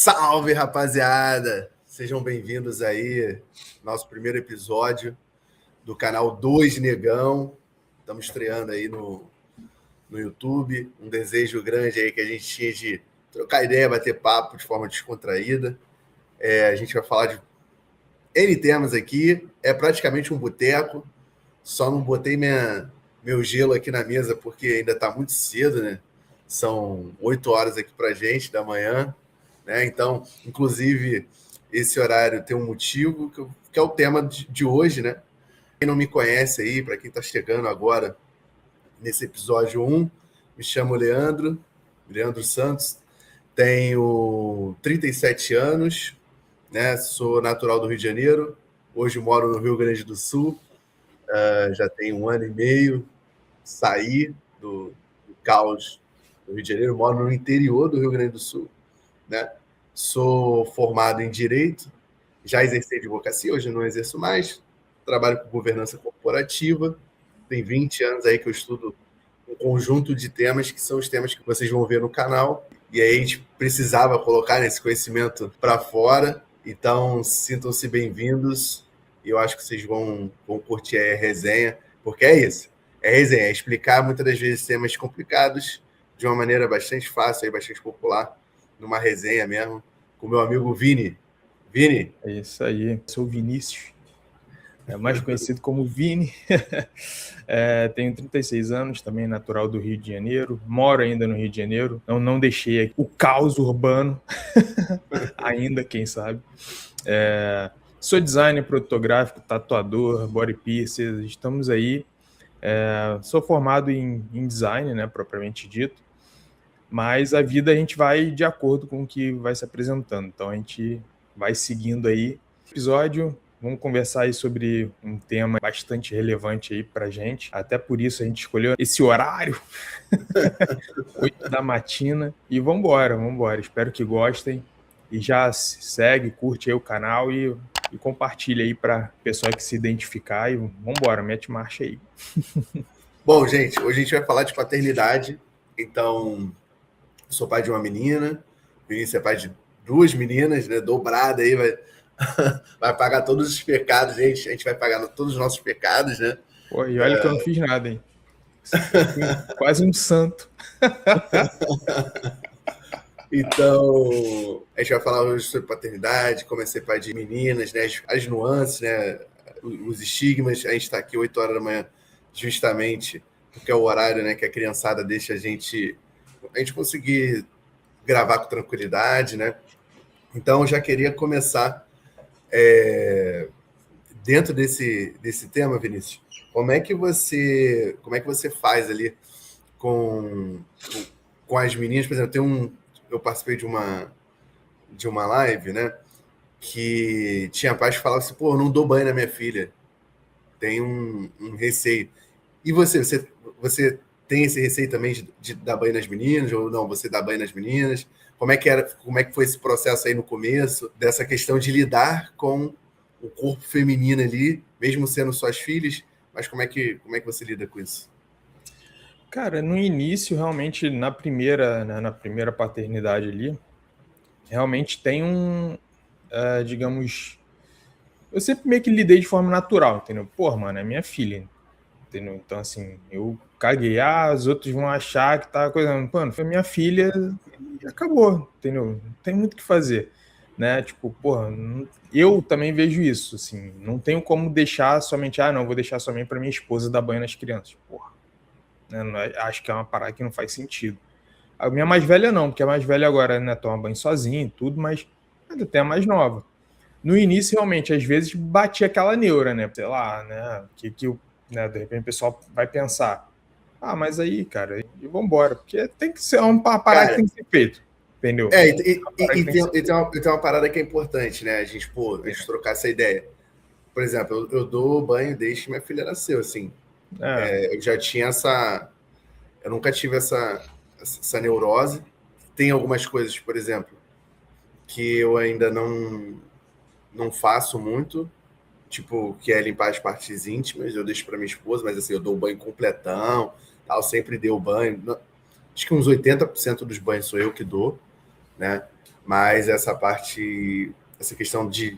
Salve, rapaziada! Sejam bem-vindos aí, nosso primeiro episódio do canal 2 Negão. Estamos estreando aí no YouTube. Um desejo grande aí que a gente tinha de trocar ideia, bater papo de forma descontraída. A gente vai falar de N temas aqui. É praticamente um boteco. Só não botei meu gelo aqui na mesa porque ainda está muito cedo, né? São 8 horas aqui pra gente da manhã. Né? Então, inclusive, esse horário tem um motivo, que é o tema de hoje, né? Quem não me conhece aí, para quem está chegando agora nesse episódio 1, me chamo Leandro Santos, tenho 37 anos, né? Sou natural do Rio de Janeiro, hoje moro no Rio Grande do Sul, já tenho 1 ano e meio, saí do caos do Rio de Janeiro, moro no interior do Rio Grande do Sul, né? Sou formado em Direito, já exerci advocacia, hoje não exerço mais, trabalho com governança corporativa, tem 20 anos aí que eu estudo um conjunto de temas que são os temas que vocês vão ver no canal, e aí a gente precisava colocar esse conhecimento para fora, então sintam-se bem-vindos, e eu acho que vocês vão curtir aí a resenha, porque é isso, é resenha, é explicar muitas das vezes temas complicados de uma maneira bastante fácil, aí, bastante popular, numa resenha mesmo, com meu amigo Vini. Vini? É isso aí, sou o Vinícius, mais conhecido como Vini. Tenho 36 anos, também natural do Rio de Janeiro, moro ainda no Rio de Janeiro, não deixei aqui o caos urbano, ainda, quem sabe. Sou designer, produtor gráfico, tatuador, body piercer, estamos aí. Sou formado em design, né, propriamente dito, mas a vida a gente vai de acordo com o que vai se apresentando, então a gente vai seguindo aí o episódio. Vamos conversar aí sobre um tema bastante relevante aí pra gente, até por isso a gente escolheu esse horário 8 da matina, e vambora, espero que gostem, e já segue, curte aí o canal e compartilha aí para pessoa que se identificar, e vambora, mete marcha aí. Bom, gente, hoje a gente vai falar de paternidade. Então, sou pai de uma menina, o Vinícius é pai de 2 meninas, né? Dobrada aí, vai pagar todos os pecados, gente. A gente vai pagar todos os nossos pecados, né? Pô, e olha que eu não fiz nada, hein? Quase um santo. Então, a gente vai falar hoje sobre paternidade, como é ser pai de meninas, né? As nuances, né? Os estigmas. A gente está aqui 8 horas da manhã, justamente porque é o horário, né, que a criançada deixa a gente conseguir gravar com tranquilidade, né? Então, eu já queria começar dentro desse tema, Vinícius. Como é que você faz ali com as meninas? Por exemplo, eu participei de uma live, né, que tinha pais que falavam assim, pô, eu não dou banho na minha filha, tem um receio. E você tem esse receio também de dar banho nas meninas, ou não, você dá banho nas meninas? Como é que foi esse processo aí no começo, dessa questão de lidar com o corpo feminino ali, mesmo sendo suas filhas, mas como é que você lida com isso? Cara, no início, realmente, na primeira paternidade ali, realmente tem digamos, eu sempre meio que lidei de forma natural, entendeu? Pô, mano, é minha filha, entendeu? Então, assim, eu caguei, os outros vão achar que tá coisa, mano, foi minha filha e acabou, entendeu? Não tem muito o que fazer, né? Tipo, porra, eu também vejo isso, assim, não tenho como deixar somente, não, vou deixar somente pra minha esposa dar banho nas crianças, porra. Né? Acho que é uma parada que não faz sentido. A minha mais velha não, porque a mais velha agora, né, toma banho sozinha e tudo, mas ainda tem a mais nova. No início, realmente, às vezes batia aquela neura, né? Sei lá, né? Né, de repente o pessoal vai pensar, mas aí, cara, e vambora, porque tem que ser uma parada que tem que ser feito, entendeu? E tem uma parada que é importante, né? A gente trocar essa ideia. Por exemplo, eu dou banho desde que minha filha nasceu, assim. Eu já tinha eu nunca tive essa neurose. Tem algumas coisas, por exemplo, que eu ainda não faço muito, tipo, que é limpar as partes íntimas, eu deixo para minha esposa, mas assim, eu dou o banho completão, tal, sempre dei o banho. Acho que uns 80% dos banhos sou eu que dou. né? Mas essa questão de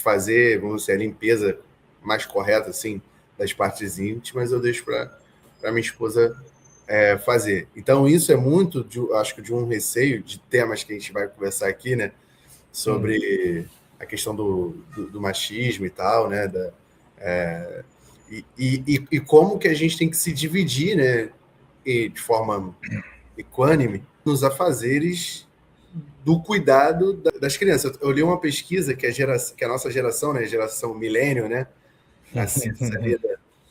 fazer, vamos dizer, a limpeza mais correta, assim, das partes íntimas, eu deixo para minha esposa fazer. Então, isso é muito, acho que de um receio de temas que a gente vai conversar aqui, né? Sobre a questão do machismo e tal, né? E como que a gente tem que se dividir, né? E de forma equânime, nos afazeres do cuidado das crianças. Eu li uma pesquisa que a nossa geração, né? Geração milênio, né? Nascidos ali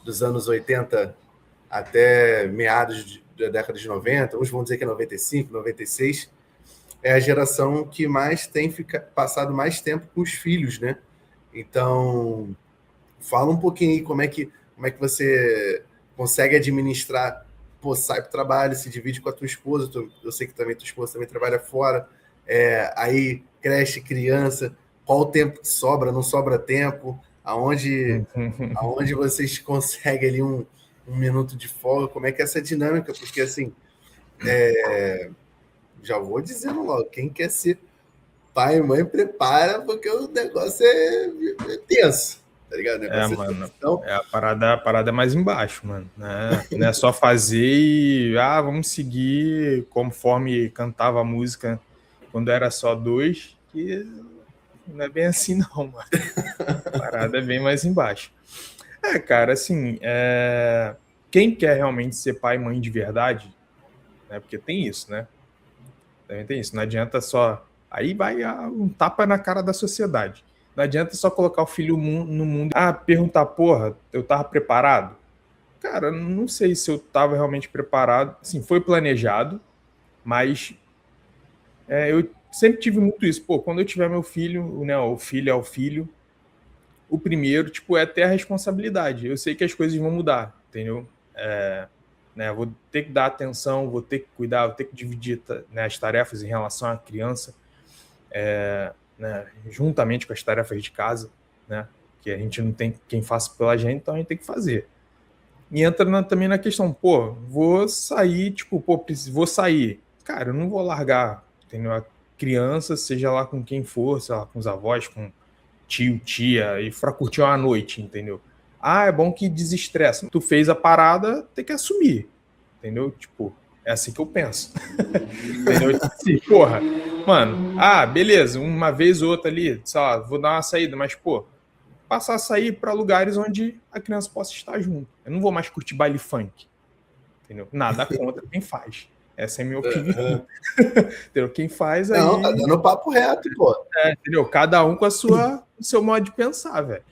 dos anos 80 até meados da década de 90, uns vão dizer que é 95, 96, é a geração que mais tem passado mais tempo com os filhos, né? Então, fala um pouquinho aí como é que você consegue administrar, pô, sai para o trabalho, se divide com a tua esposa, eu sei que também tua esposa também trabalha fora, aí creche, criança, qual o tempo que sobra, não sobra tempo, aonde vocês conseguem ali um minuto de folga, como é que é essa dinâmica? Porque, assim, já vou dizendo logo, quem quer ser pai e mãe, prepara, porque o negócio é tenso, tá ligado? O negócio mano, então, a parada é mais embaixo, mano, né? Não é só fazer e, vamos seguir conforme cantava a música quando era só 2, que não é bem assim não, mano. A parada é bem mais embaixo. Cara, assim, quem quer realmente ser pai e mãe de verdade, né? Porque tem isso, né? Também tem isso, não adianta só... Aí vai um tapa na cara da sociedade. Não adianta só colocar o filho no mundo perguntar, porra, eu tava preparado? Cara, não sei se eu tava realmente preparado. Assim, foi planejado, mas eu sempre tive muito isso. Pô, quando eu tiver meu filho, né, o filho é o filho, o primeiro, tipo, é ter a responsabilidade. Eu sei que as coisas vão mudar, entendeu? Né, vou ter que dar atenção, vou ter que cuidar, vou ter que dividir, né, as tarefas em relação à criança, né, juntamente com as tarefas de casa, né, que a gente não tem quem faça pela gente, então a gente tem que fazer. E entra também na questão, pô, vou sair, tipo, vou sair. Cara, eu não vou largar, entendeu? A criança, seja lá com quem for, sei lá, com os avós, com tio, tia, e pra curtir uma noite, entendeu? É bom que desestressa. Tu fez a parada, tem que assumir, entendeu? Tipo, é assim que eu penso. Entendeu? Tipo assim, porra, mano, beleza, uma vez ou outra ali, sei lá, vou dar uma saída, mas, pô, passar a sair para lugares onde a criança possa estar junto. Eu não vou mais curtir baile funk, entendeu? Nada contra quem faz. Essa é a minha opinião. Entendeu? Quem faz aí... Não, tá dando papo reto, pô. Entendeu? Cada um com o seu modo de pensar, velho.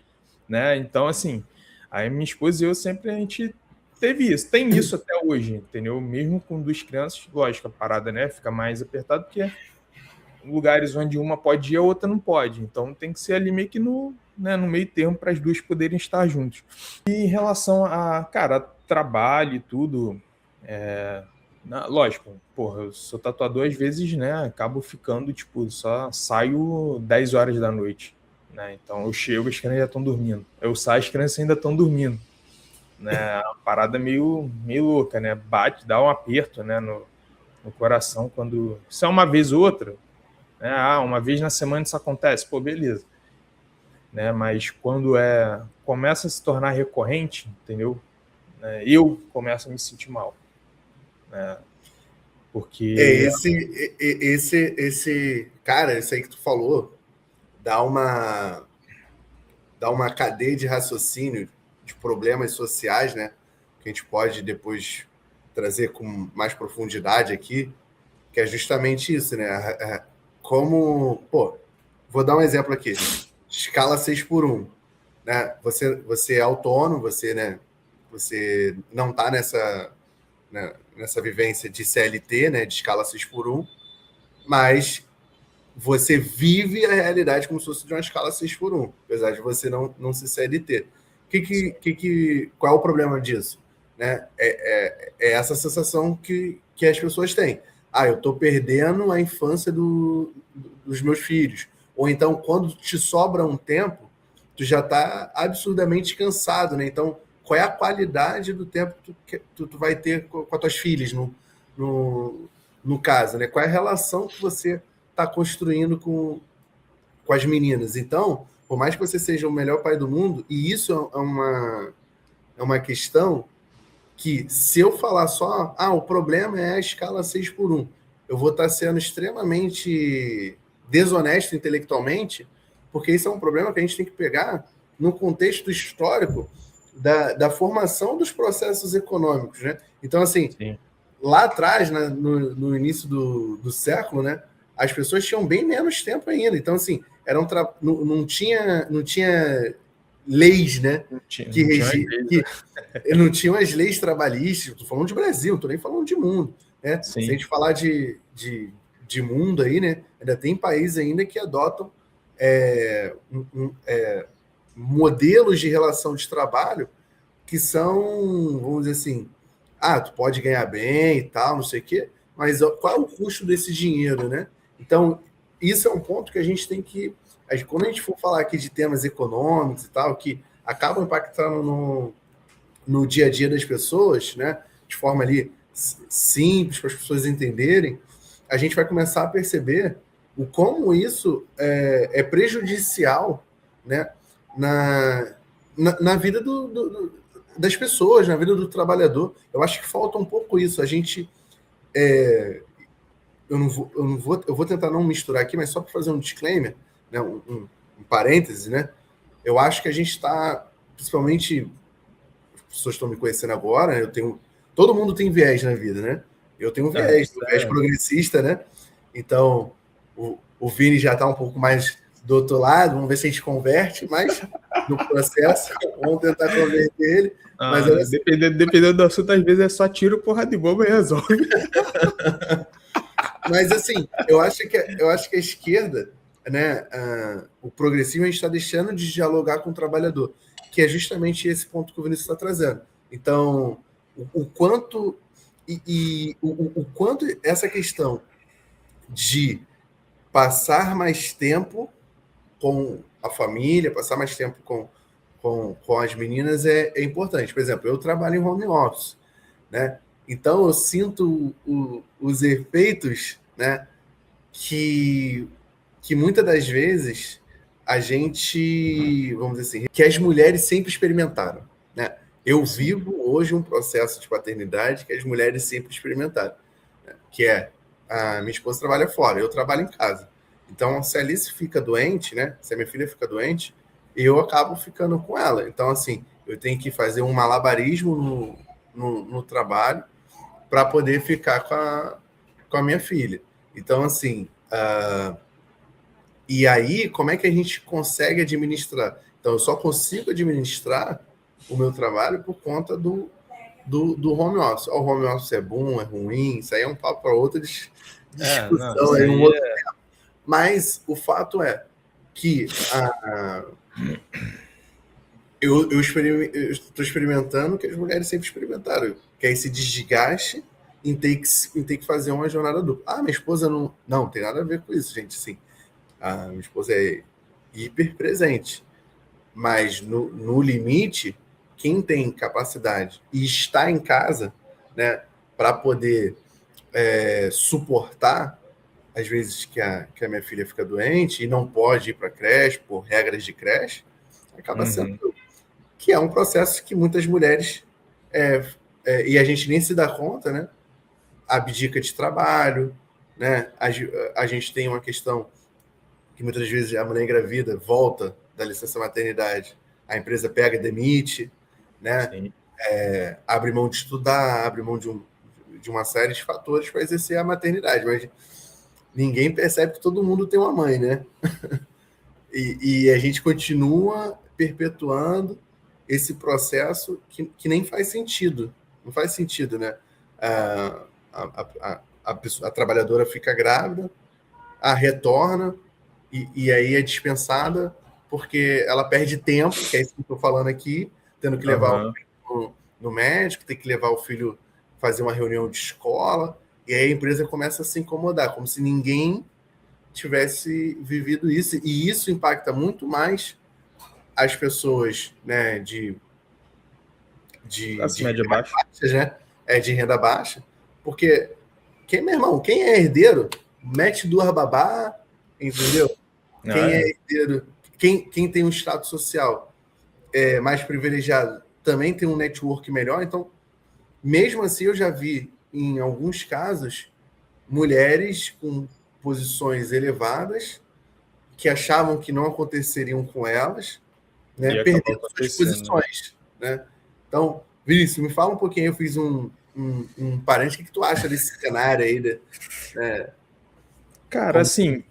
Né? Então, assim, aí minha esposa e eu sempre a gente teve isso. Tem isso até hoje, entendeu? Mesmo com 2 crianças, lógico, a parada, né, fica mais apertada, porque lugares onde uma pode ir, a outra não pode. Então tem que ser ali meio que no meio termo para as duas poderem estar juntos. E em relação a, cara, trabalho e tudo, lógico, porra, eu sou tatuador às vezes, né, acabo ficando, tipo, só saio 10 horas da noite, né, então eu chego, as crianças já estão dormindo. Eu saio, as crianças ainda estão dormindo, né, uma parada meio louca, né, dá um aperto, né, no coração quando... Se é uma vez ou outra, né, uma vez na semana isso acontece, pô, beleza. Né, mas quando começa a se tornar recorrente, entendeu? Eu começo a me sentir mal. Né, porque... Cara, isso aí que tu falou dá uma cadeia de raciocínio de problemas sociais, né? Que a gente pode depois trazer com mais profundidade aqui, que é justamente isso, né? Como, pô, vou dar um exemplo aqui, escala 6x1, né? Você é autônomo, você não está nessa vivência de CLT, né? De escala 6x1, mas você vive a realidade como se fosse de uma escala 6x1, apesar de você não ser CLT. Qual é o problema disso? Né? É essa sensação que as pessoas têm. Eu estou perdendo a infância dos meus filhos. Ou então, quando te sobra um tempo, tu já está absurdamente cansado. Né? Então, qual é a qualidade do tempo que tu vai ter com as tuas filhas, no caso? Né? Qual é a relação que você está construindo com as meninas. Então, por mais que você seja o melhor pai do mundo, e isso é uma questão que, se eu falar só, o problema é a escala 6:1, eu vou estar sendo extremamente desonesto intelectualmente, porque isso é um problema que a gente tem que pegar no contexto histórico da formação dos processos econômicos, né? Então, assim, sim, lá atrás, né, no início do século, né, as pessoas tinham bem menos tempo ainda. Então, assim, não tinha leis, né? Não tinham as leis trabalhistas. Estou falando de Brasil, estou nem falando de mundo. Né? Se a gente falar de mundo aí, né? Ainda tem países ainda que adotam modelos de relação de trabalho que são, vamos dizer assim, tu pode ganhar bem e tal, não sei o quê, mas qual é o custo desse dinheiro, né? Então, isso é um ponto que a gente tem que... Quando a gente for falar aqui de temas econômicos e tal, que acabam impactando no dia a dia das pessoas, né? De forma ali simples, para as pessoas entenderem, a gente vai começar a perceber o como isso é prejudicial, né? Na vida das pessoas, na vida do trabalhador. Eu acho que falta um pouco isso. A gente... eu vou tentar não misturar aqui, mas só para fazer um disclaimer, né, um parêntese, né? Eu acho que a gente está, principalmente, as pessoas estão me conhecendo agora, né, todo mundo tem viés na vida, né? Eu tenho um viés progressista, né? Então, o Vini já está um pouco mais do outro lado, vamos ver se a gente converte, mas no processo, vamos tentar converter ele. Mas dependendo do assunto, às vezes é só tiro, porra de bomba e resolve. Mas, assim, eu acho que a esquerda, né, o progressismo, a gente está deixando de dialogar com o trabalhador, que é justamente esse ponto que o Vinícius está trazendo. Então, o quanto essa questão de passar mais tempo com a família, passar mais tempo com as meninas é importante. Por exemplo, eu trabalho em home office, né? Então, eu sinto os efeitos, né, que muitas das vezes a gente, vamos dizer assim, que as mulheres sempre experimentaram, né? Eu vivo hoje um processo de paternidade que as mulheres sempre experimentaram, né? Que a minha esposa trabalha fora, eu trabalho em casa. Então, se a Alice fica doente, né? Se a minha filha fica doente, eu acabo ficando com ela. Então, assim, eu tenho que fazer um malabarismo no trabalho para poder ficar com a minha filha. Então, assim, e aí, como é que a gente consegue administrar? Então, eu só consigo administrar o meu trabalho por conta do home office. O home office é bom, é ruim, isso aí é um papo para outra discussão, aí um outro tempo. Mas o fato é que eu estou experimentando o que as mulheres sempre experimentaram, que é esse desgaste em ter que fazer uma jornada dupla. Minha esposa não tem nada a ver com isso, gente. Sim, a minha esposa é hiper presente, mas no limite, quem tem capacidade e está em casa, né, para poder suportar às vezes que a minha filha fica doente e não pode ir para a creche por regras de creche, acaba sendo que é um processo que muitas mulheres e a gente nem se dá conta, né? Abdica de trabalho, né? A gente tem uma questão que muitas vezes a mulher engravida volta da licença maternidade, a empresa pega e demite, né? Abre mão de estudar, abre mão de uma série de fatores para exercer a maternidade, mas ninguém percebe que todo mundo tem uma mãe, né? E a gente continua perpetuando esse processo que nem faz sentido. Não faz sentido, né? A trabalhadora fica grávida, retorna, e aí é dispensada porque ela perde tempo, que é isso que eu estou falando aqui, tendo que levar o filho no médico, tem que levar o filho fazer uma reunião de escola, e aí a empresa começa a se incomodar, como se ninguém tivesse vivido isso, e isso impacta muito mais as pessoas, né, de média baixa, né? De renda baixa, porque meu irmão, quem é herdeiro mete duas babá, entendeu? Quem é herdeiro, quem tem um status social mais privilegiado também tem um network melhor. Então, mesmo assim, eu já vi, em alguns casos, mulheres com posições elevadas que achavam que não aconteceriam com elas, né, perdendo suas posições. Né? Então, Vinícius, me fala um pouquinho. Eu fiz um parênteses. O que tu acha desse cenário aí? Cara, assim,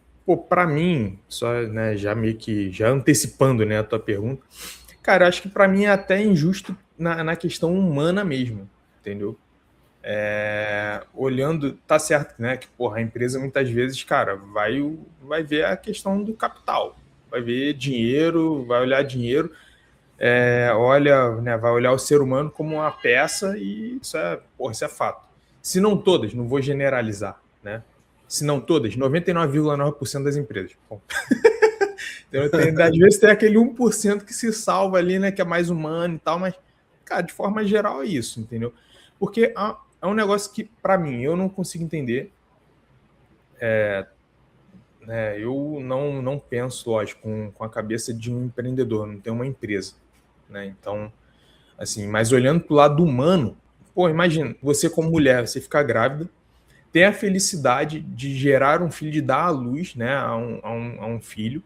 para mim, só, né, já meio que já antecipando, né, a tua pergunta, cara, acho que para mim é até injusto na questão humana mesmo, entendeu? Olhando, tá certo, né, que a empresa muitas vezes, cara, vai ver a questão do capital, vai ver dinheiro, vai olhar dinheiro, vai olhar o ser humano como uma peça e isso é fato. Se não todas, não vou generalizar, né? Se não todas, 99,9% das empresas. Às vezes tem aquele 1% que se salva ali, né, que é mais humano e tal, mas, cara, de forma geral é isso, entendeu? Porque é um negócio que, para mim, eu não consigo entender. Eu não penso, lógico, com a cabeça de um empreendedor, não tenho uma empresa, né? Então, assim, mas olhando para o lado humano, imagina, você como mulher, você ficar grávida, ter a felicidade de gerar um filho, de dar à luz, né, a um filho,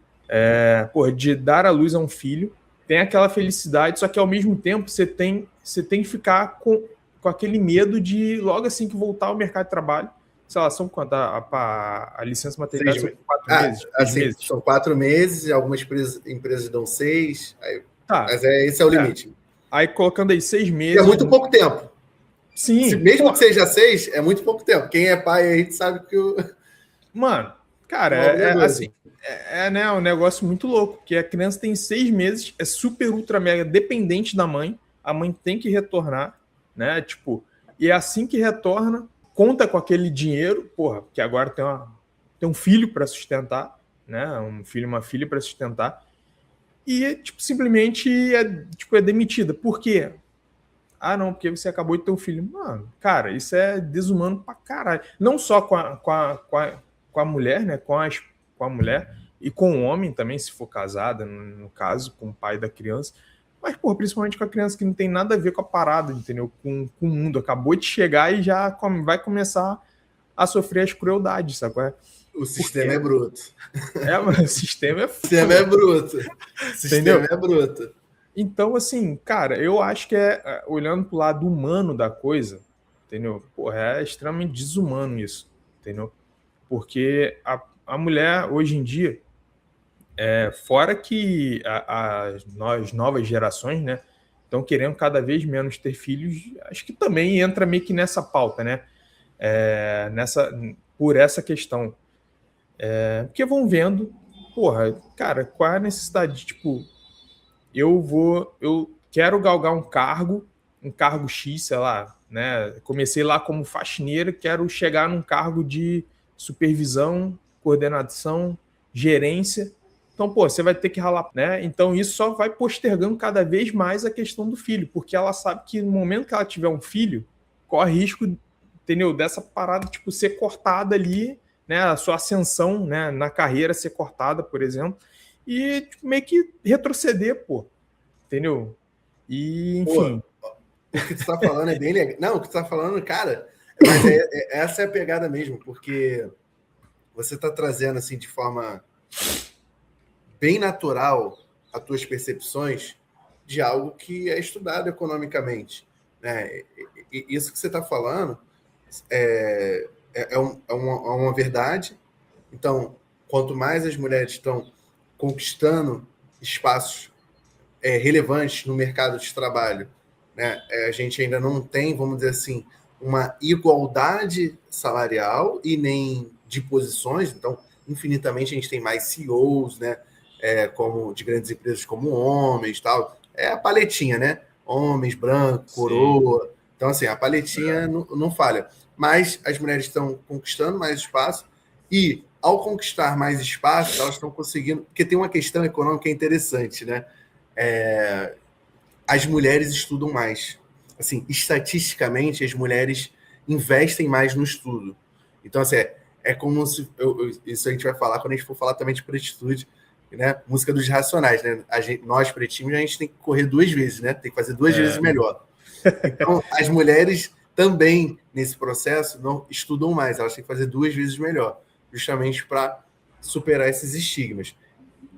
de dar à luz a um filho, tem aquela felicidade, só que ao mesmo tempo você tem que ficar com aquele medo de, logo assim que voltar ao mercado de trabalho, sei lá, são quanto? A licença maternidade são 4 meses? Assim, meses? São 4 meses, algumas empresas dão 6, mas esse é o limite. Aí colocando aí 6 meses... É muito pouco tempo. Sim. Mesmo que seja 6, é muito pouco tempo. Quem é pai aí sabe que o... Mano, cara, assim, né, um negócio muito louco, porque a criança tem 6 meses, é super, ultra, mega dependente da mãe, a mãe tem que retornar, né, tipo, e é assim que retorna, conta com aquele dinheiro, que agora tem um filho para sustentar, né, um filho, uma filha para sustentar, e, tipo, simplesmente é demitida. Por quê? Ah, não, porque você acabou de ter um filho. Mano, cara, isso é desumano pra caralho. Não só com a mulher, né? Com a mulher e com o homem também, se for casada, no caso, com o pai da criança. Mas, principalmente com a criança que não tem nada a ver com a parada, entendeu? Com o mundo. Acabou de chegar e já vai começar a sofrer as crueldades, sabe? O sistema é bruto. Mas o sistema é... O sistema é bruto. O sistema é bruto. Então, assim, cara, eu acho que olhando pro lado humano da coisa, entendeu? É extremamente desumano isso, entendeu? Porque a mulher, hoje em dia, fora que as novas gerações, né, estão querendo cada vez menos ter filhos, acho que também entra meio que nessa pauta, né? Por essa questão. Porque vão vendo, cara, qual é a necessidade? Tipo, eu quero galgar um cargo X, sei lá, né? Comecei lá como faxineira, quero chegar num cargo de supervisão, coordenação, gerência. Então, você vai ter que ralar, né? Então, isso só vai postergando cada vez mais a questão do filho, porque ela sabe que no momento que ela tiver um filho, corre risco, entendeu? Dessa parada, tipo, ser cortada ali, né? A sua ascensão, né, na carreira ser cortada, por exemplo, e tipo, meio que retroceder, entendeu? E, enfim. O que tu tá falando é bem legal. Não, o que tu tá falando, cara, mas essa é a pegada mesmo, porque você tá trazendo, assim, de forma bem natural as tuas percepções de algo que é estudado economicamente, né? E isso que você tá falando é uma verdade. Então, quanto mais as mulheres estão conquistando espaços relevantes no mercado de trabalho, né, a gente ainda não tem, vamos dizer assim, uma igualdade salarial e nem de posições. Então, infinitamente, a gente tem mais CEOs, né, como de grandes empresas como homens, tal. É a paletinha, né? Homens, branco, coroa. Então, assim, a paletinha não falha. Mas as mulheres estão conquistando mais espaço e, ao conquistar mais espaço, elas estão conseguindo... Porque tem uma questão econômica interessante, né? As mulheres estudam mais. Assim, estatisticamente, as mulheres investem mais no estudo. Então, assim, é como se... isso a gente vai falar quando a gente for falar também de pretitude, né? Música dos Racionais, né? Nós, pretinhos, a gente tem que correr 2 vezes, né? Tem que fazer 2 vezes melhor. Então, as mulheres também, nesse processo, não estudam mais. Elas têm que fazer 2 vezes melhor, justamente para superar esses estigmas.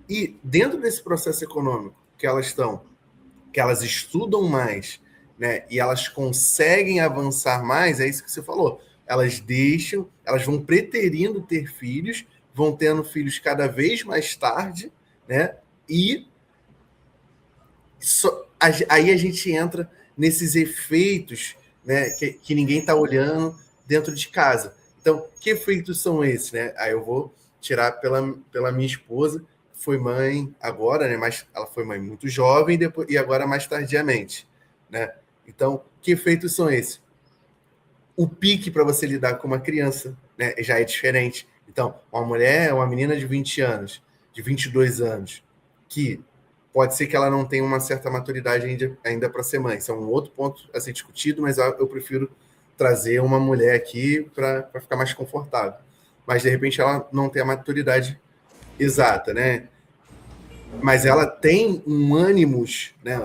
E dentro desse processo econômico que elas estudam mais, né? E elas conseguem avançar mais, é isso que você falou. Elas vão preterindo ter filhos, vão tendo filhos cada vez mais tarde, né? E aí a gente entra nesses efeitos, né, que ninguém está olhando dentro de casa. Então, que efeitos são esses, né? Aí eu vou tirar pela minha esposa, que foi mãe agora, né? Mas ela foi mãe muito jovem e agora mais tardiamente, né? Então, que efeitos são esses? O pique para você lidar com uma criança, né, já é diferente. Então, uma menina de 20 anos, de 22 anos, que pode ser que ela não tenha uma certa maturidade ainda para ser mãe. Isso é um outro ponto a ser discutido, mas eu prefiro trazer uma mulher aqui para ficar mais confortável. Mas, de repente, ela não tem a maturidade exata, né? Mas ela tem um ânimos, né,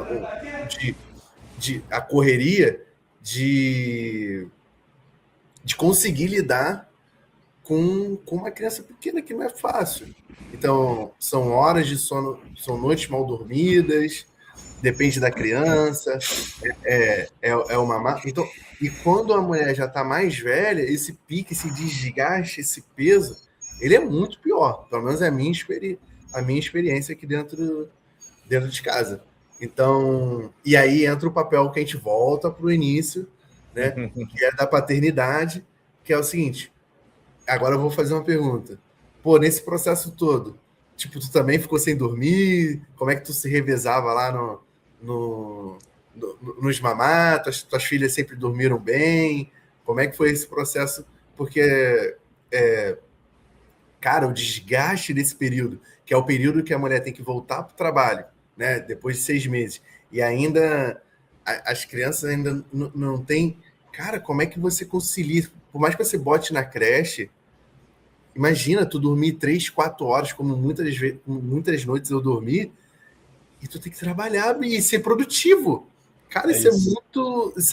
a correria de conseguir lidar com uma criança pequena, que não é fácil. Então, são horas de sono, são noites mal dormidas, depende da criança, uma... Então, e quando a mulher já está mais velha, esse pique, esse desgaste, esse peso, ele é muito pior. Pelo menos é a minha experiência aqui dentro de casa. Então, e aí entra o papel que a gente volta para o início, né, que é da paternidade, que é o seguinte: agora eu vou fazer uma pergunta. Pô, nesse processo todo, tipo, tu também ficou sem dormir? Como é que tu se revezava lá nos mamá? Tuas filhas sempre dormiram bem? Como é que foi esse processo? Porque, cara, o desgaste desse período, que é o período que a mulher tem que voltar para o trabalho, né, depois de 6 meses, e ainda as crianças ainda não têm... Cara, como é que você concilia? Por mais que você bote na creche, imagina tu dormir 3, 4 horas, como muitas noites eu dormi, e tu tem que trabalhar e ser produtivo. Cara, isso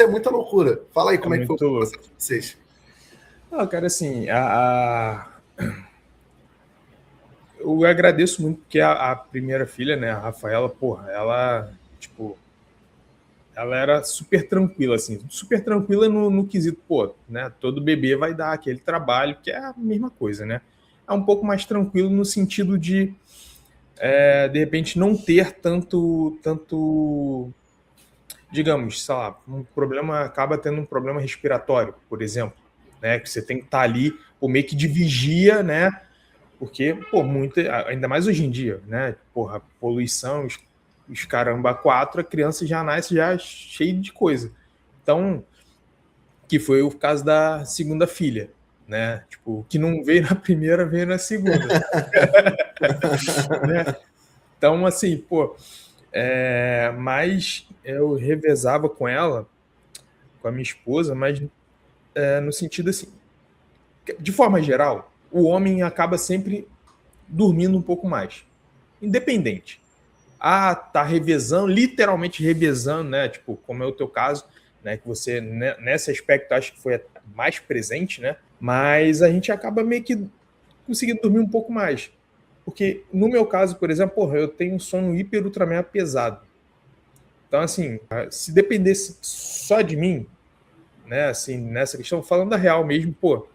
é muita loucura. Fala aí como é que foi o processo de vocês. Não, cara, assim, eu agradeço muito porque a primeira filha, né, a Rafaela, porra, ela, tipo, ela era super tranquila, assim, super tranquila no quesito, pô, né, todo bebê vai dar aquele trabalho, que é a mesma coisa, né? É um pouco mais tranquilo no sentido de repente, não ter tanto, digamos, sei lá, acaba tendo um problema respiratório, por exemplo, né, que você tem que estar ali, meio que de vigia, né, porque, pô, ainda mais hoje em dia, né, porra, poluição, os caramba 4, a criança já nasce já cheia de coisa. Então, que foi o caso da segunda filha, né? Tipo, que não veio na primeira, veio na segunda. Né? Então, assim, pô, mas eu revezava com ela, com a minha esposa, mas no sentido assim, de forma geral, o homem acaba sempre dormindo um pouco mais, independente. Tá revezando, literalmente revezando, né? Tipo, como é o teu caso, né? Que você, né, nesse aspecto, acho que foi mais presente, né? Mas a gente acaba meio que conseguindo dormir um pouco mais. Porque, no meu caso, por exemplo, porra, eu tenho um sono hiper ultra mega pesado. Então, assim, se dependesse só de mim, né? Assim, nessa questão, falando da real mesmo, pô,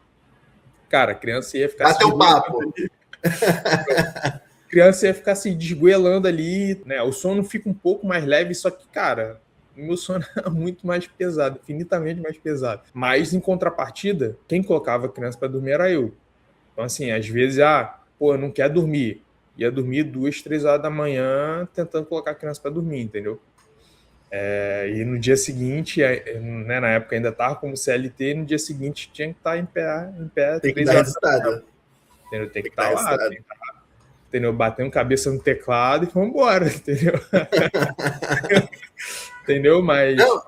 cara, a criança ia ficar... Bateu papo! Criança ia ficar se desgoelando ali, né? O sono fica um pouco mais leve, só que, cara, o meu sono era muito mais pesado, infinitamente mais pesado. Mas, em contrapartida, quem colocava a criança para dormir era eu. Então, assim, às vezes, pô, não quer dormir. Ia dormir 2, 3 horas da manhã tentando colocar a criança para dormir, entendeu? E no dia seguinte, né, na época ainda estava como CLT, no dia seguinte tinha que estar em pé tem que dar resultado. Entendeu? Tem que estar lá, entendeu? Batendo cabeça no teclado e vamos embora, entendeu? Entendeu? Mas... Não.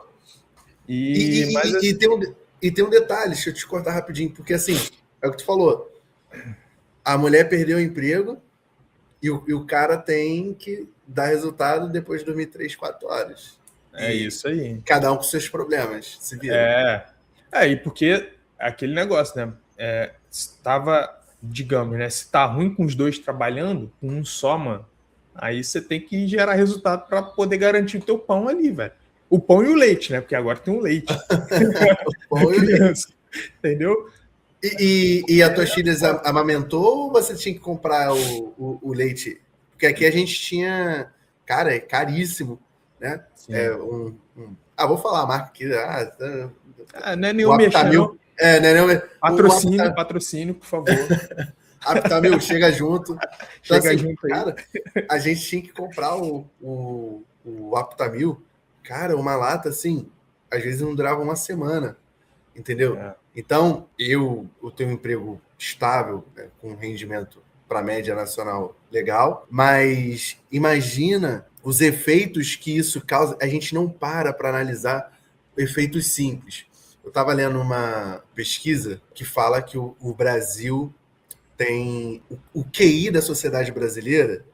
E tem um detalhe, deixa eu te cortar rapidinho, porque assim, é o que tu falou, A mulher perdeu o emprego e o cara tem que dar resultado depois de dormir 3, 4 horas. É E isso aí. cada um com seus problemas, se vira. E porque aquele negócio, né? Estava, digamos, né? Se tá ruim com os dois trabalhando, com um só, mano, aí você tem que gerar resultado para poder garantir o teu pão ali, velho. O pão e o leite, né? Porque agora tem o leite. O pão e o criança, entendeu? E a tua filha amamentou ou você tinha que comprar o leite? Porque aqui a gente tinha... Cara, é caríssimo, né? Vou falar a marca aqui. Não é nenhum mexer, não. Não é Patrocínio, por favor. Aptamil, chega junto. Então, Chega junto aí. Cara, a gente tinha que comprar o Aptamil. Cara, uma lata, assim, às vezes não durava uma semana, entendeu? Então, eu tenho um emprego estável, né, com rendimento para a média nacional legal, mas imagina os efeitos que isso causa. A gente não para analisar efeitos simples. Eu estava lendo uma pesquisa que fala que o Brasil tem... O QI da sociedade brasileira,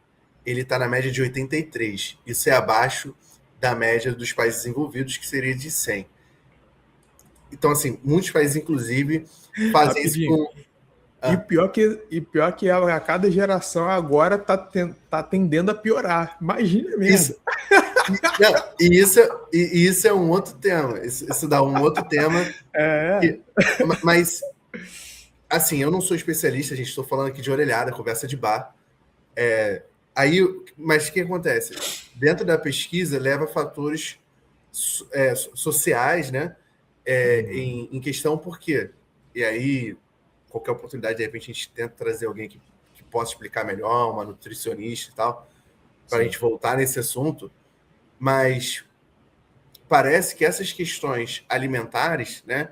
ele está na média de 83. Isso é abaixo da média dos países desenvolvidos, que seria de 100. Então, assim, muitos países, inclusive, fazem isso com... E pior que a cada geração agora tá tendendo a piorar. Imagina mesmo. Isso é um outro tema. Isso dá um outro tema. Mas, assim, eu não sou especialista, gente. Estou falando aqui de orelhada, conversa de bar. Mas o que acontece? Dentro da pesquisa, leva fatores sociais, né? Em questão, por quê? E aí, qualquer oportunidade, de repente, a gente tenta trazer alguém que possa explicar melhor, uma nutricionista e tal, para a gente voltar nesse assunto. Mas parece que essas questões alimentares, né?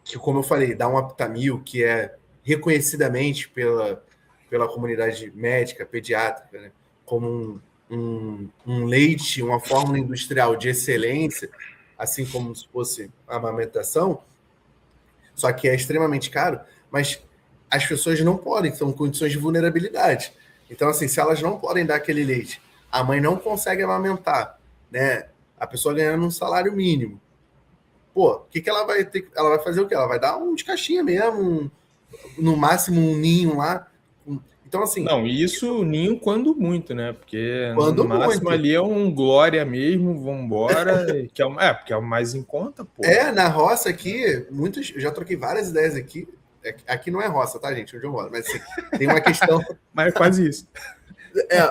Que, como eu falei, dá um Aptamil, que é reconhecidamente pela comunidade médica, pediátrica, né, como um leite, uma fórmula industrial de excelência, assim como se fosse a amamentação, só que é extremamente caro, mas as pessoas não podem, são condições de vulnerabilidade. Então, assim, se elas não podem dar aquele leite, a mãe não consegue amamentar, né? A pessoa ganhando um salário mínimo. Pô, o que ela vai ter? Ela vai fazer o quê? Ela vai dar um de caixinha mesmo, no máximo um ninho lá. Então, assim... Não, isso ninho quando muito, né? Porque quando no máximo muito. Ali é um glória mesmo, vambora, porque é o mais em conta, pô. Na roça aqui, eu já troquei várias ideias aqui. Aqui não é roça, tá, gente? Onde eu moro. Mas assim, tem uma questão... Mas é quase isso.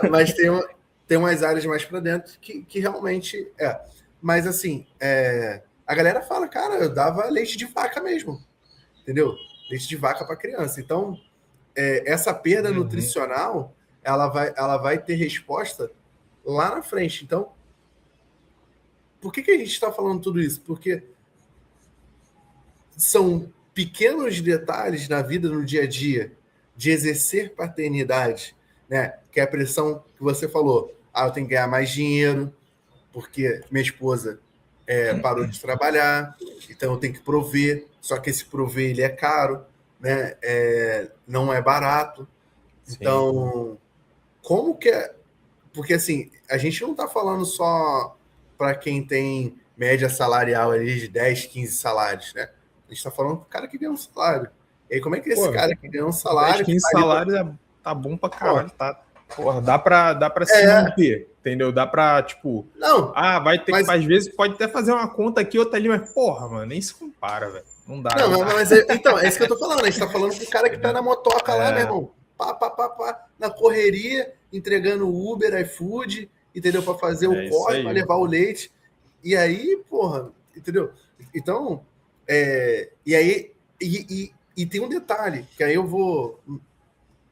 Mas tem umas áreas mais para dentro que realmente é. Mas assim, a galera fala, cara, eu dava leite de vaca mesmo. Entendeu? Leite de vaca para criança. Então, essa perda nutricional, ela vai ter resposta lá na frente. Então, por que a gente está falando tudo isso? Porque são pequenos detalhes na vida, no dia a dia, de exercer paternidade, né? Que é a pressão que você falou. Eu tenho que ganhar mais dinheiro, porque minha esposa parou de trabalhar, então eu tenho que prover, só que esse prover ele é caro, né? Não é barato. Sim. Então, como que é? Porque assim, a gente não está falando só para quem tem média salarial ali de 10, 15 salários, né? A gente está falando pro cara que ganha um salário. E aí, como é que esse cara que ganha um salário... 10, 15 salários tá bom pra caralho, tá? Porra, dá pra se manter, entendeu? Dá pra, tipo... Não, vai ter que, às vezes, pode até fazer uma conta aqui, outra ali, mas, porra, mano, nem se compara, velho. Não dá. Mas então, é isso que eu tô falando. A gente tá falando pro cara que tá na motoca lá, meu irmão. Na correria, entregando Uber, iFood, entendeu? Pra fazer o corre, pra levar o leite. E aí, porra, entendeu? Então... e aí e tem um detalhe, que aí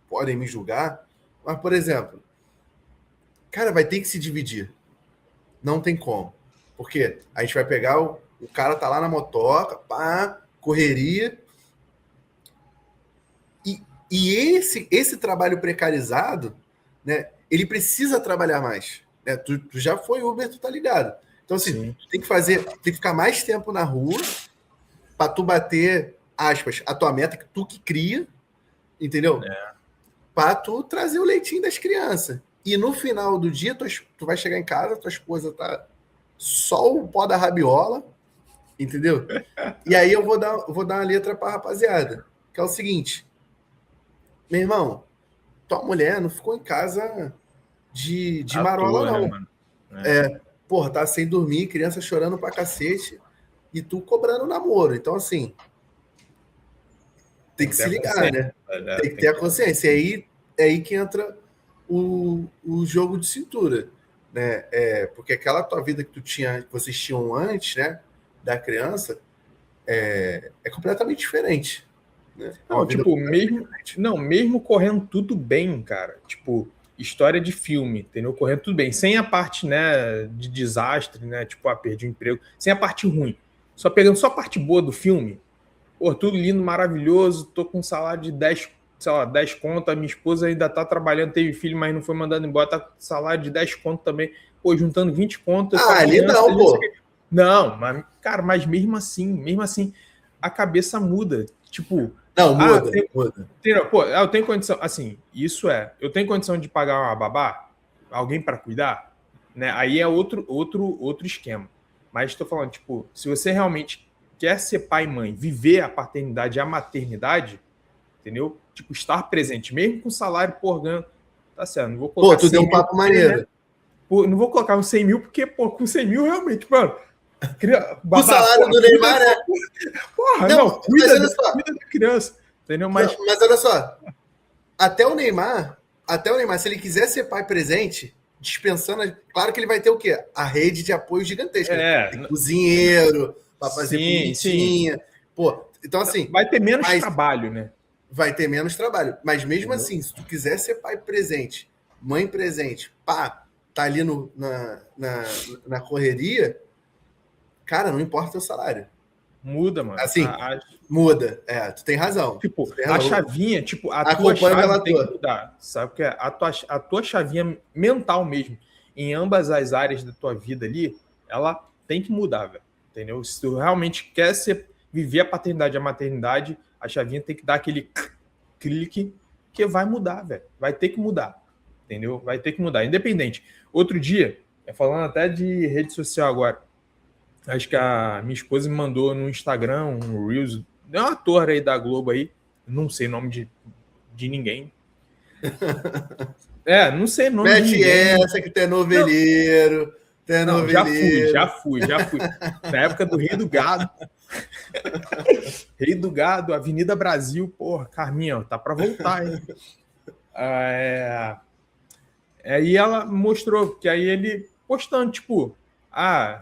podem me julgar, mas, por exemplo, cara, vai ter que se dividir. Não tem como. Porque a gente vai pegar o cara tá lá na motoca, correria, e esse trabalho precarizado, né, ele precisa trabalhar mais. Né? Tu já foi Uber, tu tá ligado. Então, assim, tem que ficar mais tempo na rua, para tu bater, aspas, a tua meta, que tu que cria, entendeu? Para tu trazer o leitinho das crianças. E no final do dia, tu vai chegar em casa, tua esposa tá só o pó da rabiola, entendeu? E aí eu vou dar uma letra pra rapaziada, que é o seguinte: meu irmão, tua mulher não ficou em casa de marola, não. Né, mano? Porra, tá sem dormir, criança chorando pra cacete, e tu cobrando namoro. Então, assim, tem que se ligar, né? Tem que ter a consciência. E aí que entra o jogo de cintura, né? Porque aquela tua vida que vocês tinham antes, né? Da criança, é completamente diferente. Né? Não, tipo, mesmo correndo tudo bem, cara. Tipo, história de filme, entendeu? Correndo tudo bem. Sem a parte, né, de desastre, né? Tipo, perdi o emprego. Sem a parte ruim. Só pegando só a parte boa do filme. Pô, tudo lindo, maravilhoso. Tô com um salário de 10 conto. A minha esposa ainda tá trabalhando, teve filho, mas não foi mandado embora. Tá com salário de 10 conto também. Pô, juntando 20 conto. Ali não, pô. Não, mas, cara, mas mesmo assim, a cabeça muda. Tipo... Não, muda. Pô, eu tenho condição, assim, eu tenho condição de pagar uma babá, alguém para cuidar, né? Aí é outro esquema. Mas estou falando, tipo, se você realmente quer ser pai e mãe, viver a paternidade e a maternidade, entendeu? Tipo, estar presente, mesmo com salário por ganho, tá certo, não vou colocar. Pô, tu deu um papo maneiro. Né? Pô, não vou colocar uns 100 mil, porque, pô, com 100 mil, realmente, mano... O salário do Neymar é... Porra, não, cuida da criança, entendeu? Mas olha só, até o Neymar, se ele quiser ser pai presente, dispensando, claro que ele vai ter o quê? A rede de apoio gigantesca. Tem cozinheiro, para fazer comidinha. Pô, então assim... Vai ter menos trabalho, né? Vai ter menos trabalho. Mas mesmo assim, se tu quiser ser pai presente, mãe presente, pá, tá ali na correria... Cara, não importa o teu salário. Muda, mano. Assim, muda. Tu tem razão. Tipo, tem razão. A chavinha, tipo, a tua chave tem que mudar. Sabe o que é? A tua chavinha mental mesmo, em ambas as áreas da tua vida ali, ela tem que mudar, velho. Entendeu? Se tu realmente quer viver a paternidade e a maternidade, a chavinha tem que dar aquele clique que vai mudar, velho. Vai ter que mudar. Entendeu? Vai ter que mudar. Independente. Outro dia, falando até de rede social agora, acho que a minha esposa me mandou no Instagram um Reels. É um ator aí da Globo aí. Não sei o nome de ninguém. Não sei o nome de ninguém. Essa que tem noveleiro. Não, já fui. Na época do Rei do Gado. Rei do Gado, Avenida Brasil. Porra, Carminha, tá pra voltar, hein? Aí ela mostrou que aí ele postando, tipo...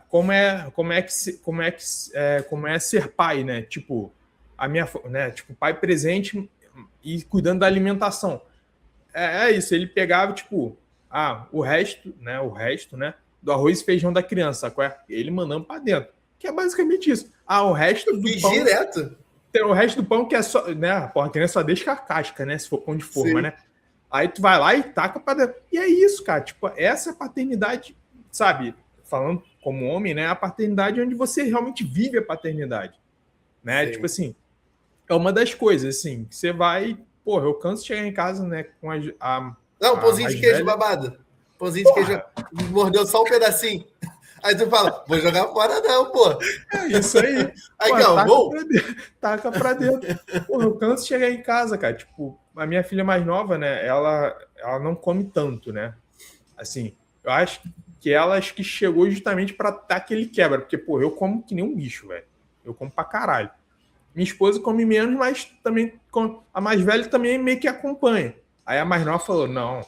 como é ser pai, né? Tipo, tipo, pai presente e cuidando da alimentação. É isso, ele pegava, tipo, o resto, né, do arroz e feijão da criança, ele mandando para dentro. Que é basicamente isso. O resto do pão... direto. O resto do pão que é só, né, porra, a criança só deixa a casca, né, se for pão de forma, Sim. Né? Aí tu vai lá e taca para dentro. E é isso, cara, tipo, essa é a paternidade, sabe? Falando como homem, né? A paternidade é onde você realmente vive a paternidade, né? Sim. Tipo assim, é uma das coisas, assim, que você vai... Porra, eu canso de chegar em casa, né? Com Não, pãozinho de queijo babado. Pãozinho de queijo, mordeu só um pedacinho. Aí tu fala, vou jogar fora não, pô. É isso aí. Aí, taca pra dentro. Porra, eu canso de chegar em casa, cara. Tipo, a minha filha mais nova, né? Ela não come tanto, né? Assim, eu acho que ela que chegou justamente para dar aquele quebra. Porque, pô, eu como que nem um bicho, velho. Eu como pra caralho. Minha esposa come menos, mas também a mais velha também meio que acompanha. Aí a mais nova falou, não,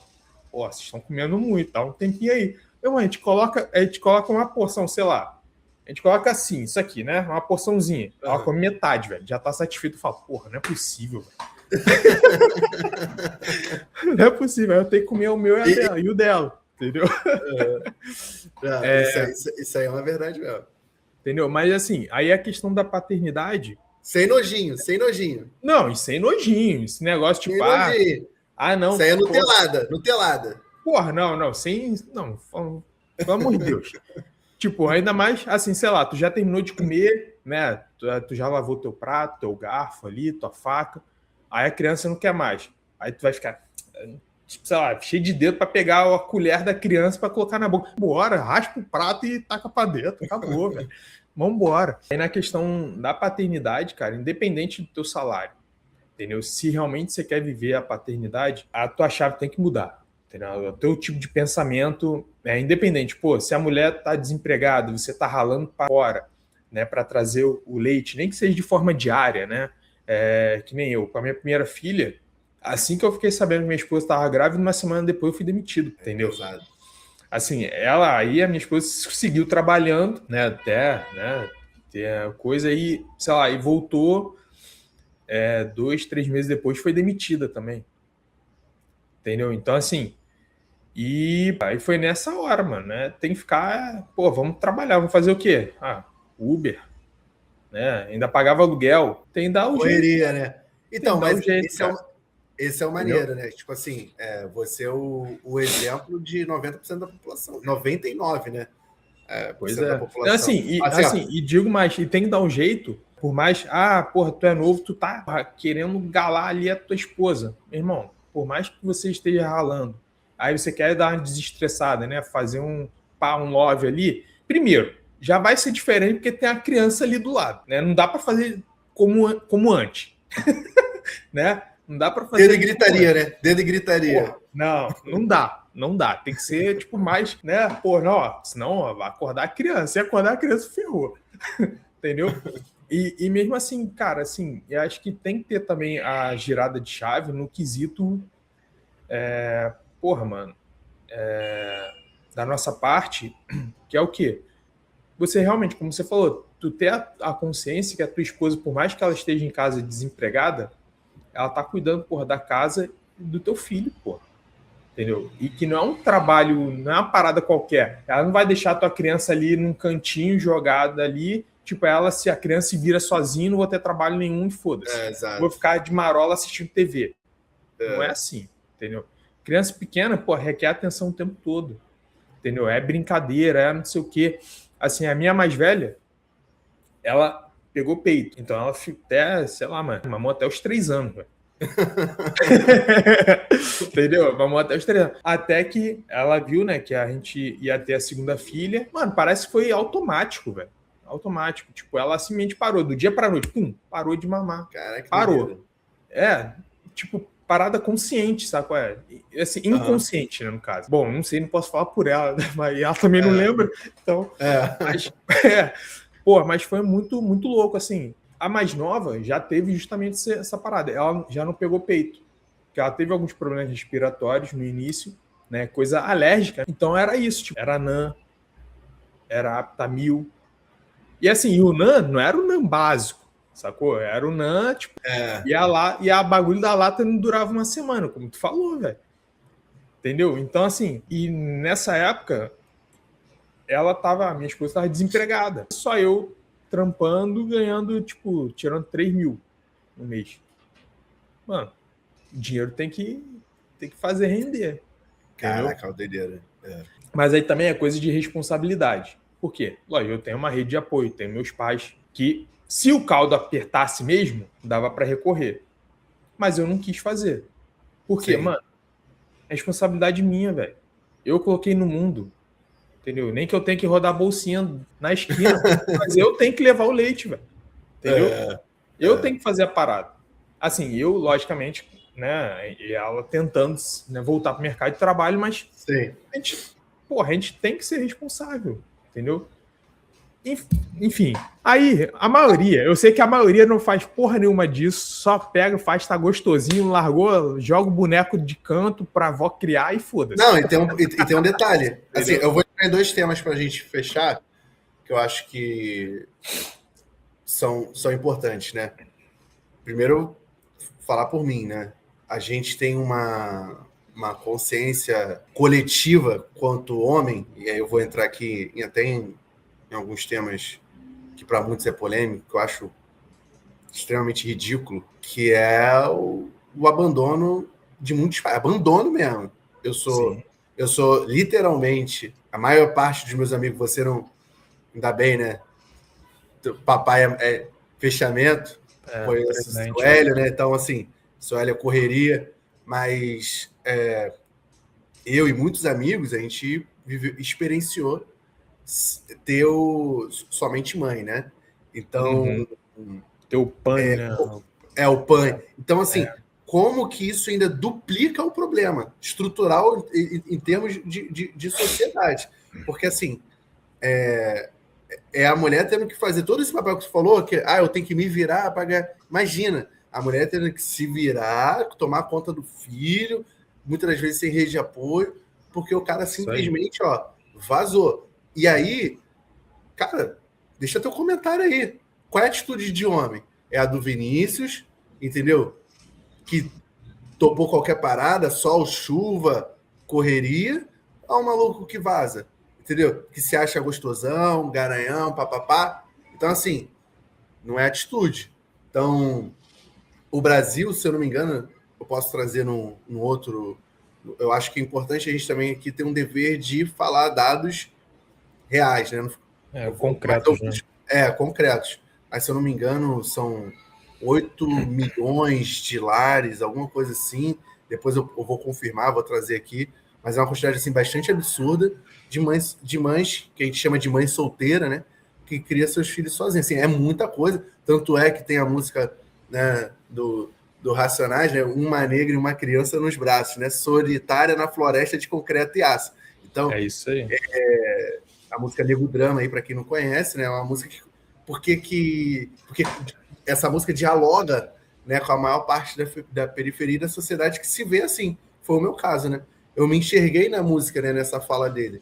pô, vocês estão comendo muito, dá um tempinho aí. A gente coloca uma porção, sei lá. A gente coloca assim, isso aqui, né? Uma porçãozinha. Ela come metade, velho. Já tá satisfeito e fala, porra, não é possível, velho. Não é possível. Eu tenho que comer o meu e o dela. Entendeu? Isso aí é uma verdade mesmo. Entendeu? Mas assim, aí a questão da paternidade... Sem nojinho. Não, e sem nojinho. Esse negócio tipo... não. Isso aí é Nutelada. Porra, não. Não, pelo amor de Deus. Tipo, ainda mais, assim, sei lá, tu já terminou de comer, né? Tu já lavou teu prato, teu garfo ali, tua faca. Aí a criança não quer mais. Aí tu vai ficar, sei lá, cheio de dedo para pegar a colher da criança para colocar na boca. Bora, raspa o prato e taca para dentro. Acabou, velho. Vambora. Aí na questão da paternidade, cara, independente do teu salário, entendeu? Se realmente você quer viver a paternidade, a tua chave tem que mudar. Entendeu? O teu tipo de pensamento é independente. Pô, se a mulher tá desempregada, você tá ralando para fora, né, para trazer o leite, nem que seja de forma diária, né? Que nem eu, com a minha primeira filha, assim que eu fiquei sabendo que minha esposa estava grávida, uma semana depois eu fui demitido, entendeu? Exato. Assim, a minha esposa seguiu trabalhando, né, até, né, ter coisa aí, sei lá, e voltou 2, 3 meses depois foi demitida também, entendeu? Então, assim, e aí foi nessa hora, mano, né, tem que ficar, pô, vamos trabalhar, vamos fazer o quê? Uber, né, ainda pagava aluguel, tem que dar o jeito. Correria, né? Então, mas esse é o maneiro, entendeu? né? Tipo assim, você é o exemplo de 90% da população. 99%, né? Pois Da é. população. Assim, e digo mais, e tem que dar um jeito, por mais, porra, tu é novo, tu tá querendo galar ali a tua esposa. Meu irmão, por mais que você esteja ralando, aí você quer dar uma desestressada, né? Fazer um love ali. Primeiro, já vai ser diferente porque tem a criança ali do lado, né? Não dá para fazer como antes, né? Não dá para fazer. Dedo e gritaria, né? Dedo e gritaria. Porra, não dá. Não dá. Tem que ser, tipo, mais, né? Pô, não, ó, senão ó, vai acordar a criança. Se acordar a criança, ferrou. Entendeu? E mesmo assim, cara, assim, eu acho que tem que ter também a girada de chave no quesito. Porra, mano. Da nossa parte, que é o quê? Você realmente, como você falou, tu ter a consciência que a tua esposa, por mais que ela esteja em casa desempregada, ela tá cuidando, porra, da casa e do teu filho, porra. Entendeu? E que não é um trabalho, não é uma parada qualquer. Ela não vai deixar a tua criança ali num cantinho jogada ali, tipo, se a criança se vira sozinha, não vou ter trabalho nenhum e foda-se. Vou ficar de marola assistindo TV. Não é assim, entendeu? Criança pequena, pô, requer atenção o tempo todo. Entendeu? É brincadeira, é não sei o quê. Assim, a minha mais velha, ela pegou peito. Então ela até, sei lá, mano, mamou até os 3 anos, velho. Entendeu? Mamou até os 3 anos. Até que ela viu, né, que a gente ia ter a segunda filha. Mano, parece que foi automático, velho. Automático. Tipo, ela simplesmente parou. Do dia pra noite, pum, parou de mamar. Caraca, parou. Tipo, parada consciente, sabe qual é? Assim, inconsciente, né, no caso. Bom, não sei, não posso falar por ela, mas ela também não lembra. Então, mas foi muito, muito louco, assim. A mais nova já teve justamente essa parada. Ela já não pegou peito. Porque ela teve alguns problemas respiratórios no início, né? Coisa alérgica. Então era isso, tipo, era NAN, era Aptamil. E assim, o NAN não era o NAN básico, sacou? Era o NAN, tipo, e a bagulho da lata não durava uma semana, como tu falou, velho. Entendeu? Então, assim, e nessa época, minha esposa tava desempregada. Só eu trampando, ganhando, tipo, tirando 3 mil no mês. Mano, o dinheiro tem que fazer render. Caraca, doideira. Mas aí também é coisa de responsabilidade. Por quê? Lógico, eu tenho uma rede de apoio, tenho meus pais que, se o caldo apertasse mesmo, dava para recorrer. Mas eu não quis fazer. Por quê, mano? Responsabilidade minha, velho. Eu coloquei no mundo. Entendeu? Nem que eu tenha que rodar a bolsinha na esquina, mas eu tenho que levar o leite, velho. Entendeu? Eu tenho que fazer a parada. Assim, eu, logicamente, né, e ela tentando, né, voltar para o mercado de trabalho, mas a gente tem que ser responsável, entendeu? Enfim, aí a maioria, eu sei que a maioria não faz porra nenhuma disso, só pega, faz, tá gostosinho, largou, joga o boneco de canto pra avó criar e foda-se. Não, e tem um detalhe. Assim, eu vou entrar em 2 temas pra gente fechar, que eu acho que são importantes, né? Primeiro, falar por mim, né? A gente tem uma consciência coletiva quanto homem, e aí eu vou entrar aqui até em alguns temas que para muitos é polêmico, que eu acho extremamente ridículo, que é o abandono de muitos pais. Abandono mesmo. Eu sou literalmente, a maior parte dos meus amigos, você não... Ainda bem, né? Papai é fechamento, conheço o Hélio, né? Então, assim, Suélia correria, mas eu e muitos amigos, a gente experienciou ter somente mãe, né? Então... Teu PAN, né? O PAN. Então, assim, como que isso ainda duplica o problema estrutural em termos de sociedade? Porque, assim, a mulher tendo que fazer todo esse papel que você falou, que eu tenho que me virar para ganhar. Imagina, a mulher tendo que se virar, tomar conta do filho, muitas das vezes sem rede de apoio, porque o cara simplesmente, vazou. E aí, cara, deixa teu comentário aí. Qual é a atitude de homem? É a do Vinícius, entendeu? Que topou qualquer parada, sol, chuva, correria, ou um maluco que vaza, entendeu? Que se acha gostosão, garanhão, papapá. Então, assim, não é atitude. Então, o Brasil, se eu não me engano, eu posso trazer num outro... Eu acho que é importante a gente também aqui ter um dever de falar dados reais, né? Concretos, né? Concretos. Mas, se eu não me engano, são 8 milhões de lares, alguma coisa assim. Depois eu vou confirmar, vou trazer aqui. Mas é uma quantidade assim, bastante absurda de mães, que a gente chama de mãe solteira, né? Que cria seus filhos sozinhas. Assim, é muita coisa. Tanto é que tem a música, né, do Racionais, né? Uma negra e uma criança nos braços, né? Solitária na floresta de concreto e aço. Então, é isso aí. A música Nego Drama, aí, para quem não conhece, né? É uma música que... Porque essa música dialoga, né, com a maior parte da periferia da sociedade que se vê assim. Foi o meu caso, né? Eu me enxerguei na música, né, nessa fala dele.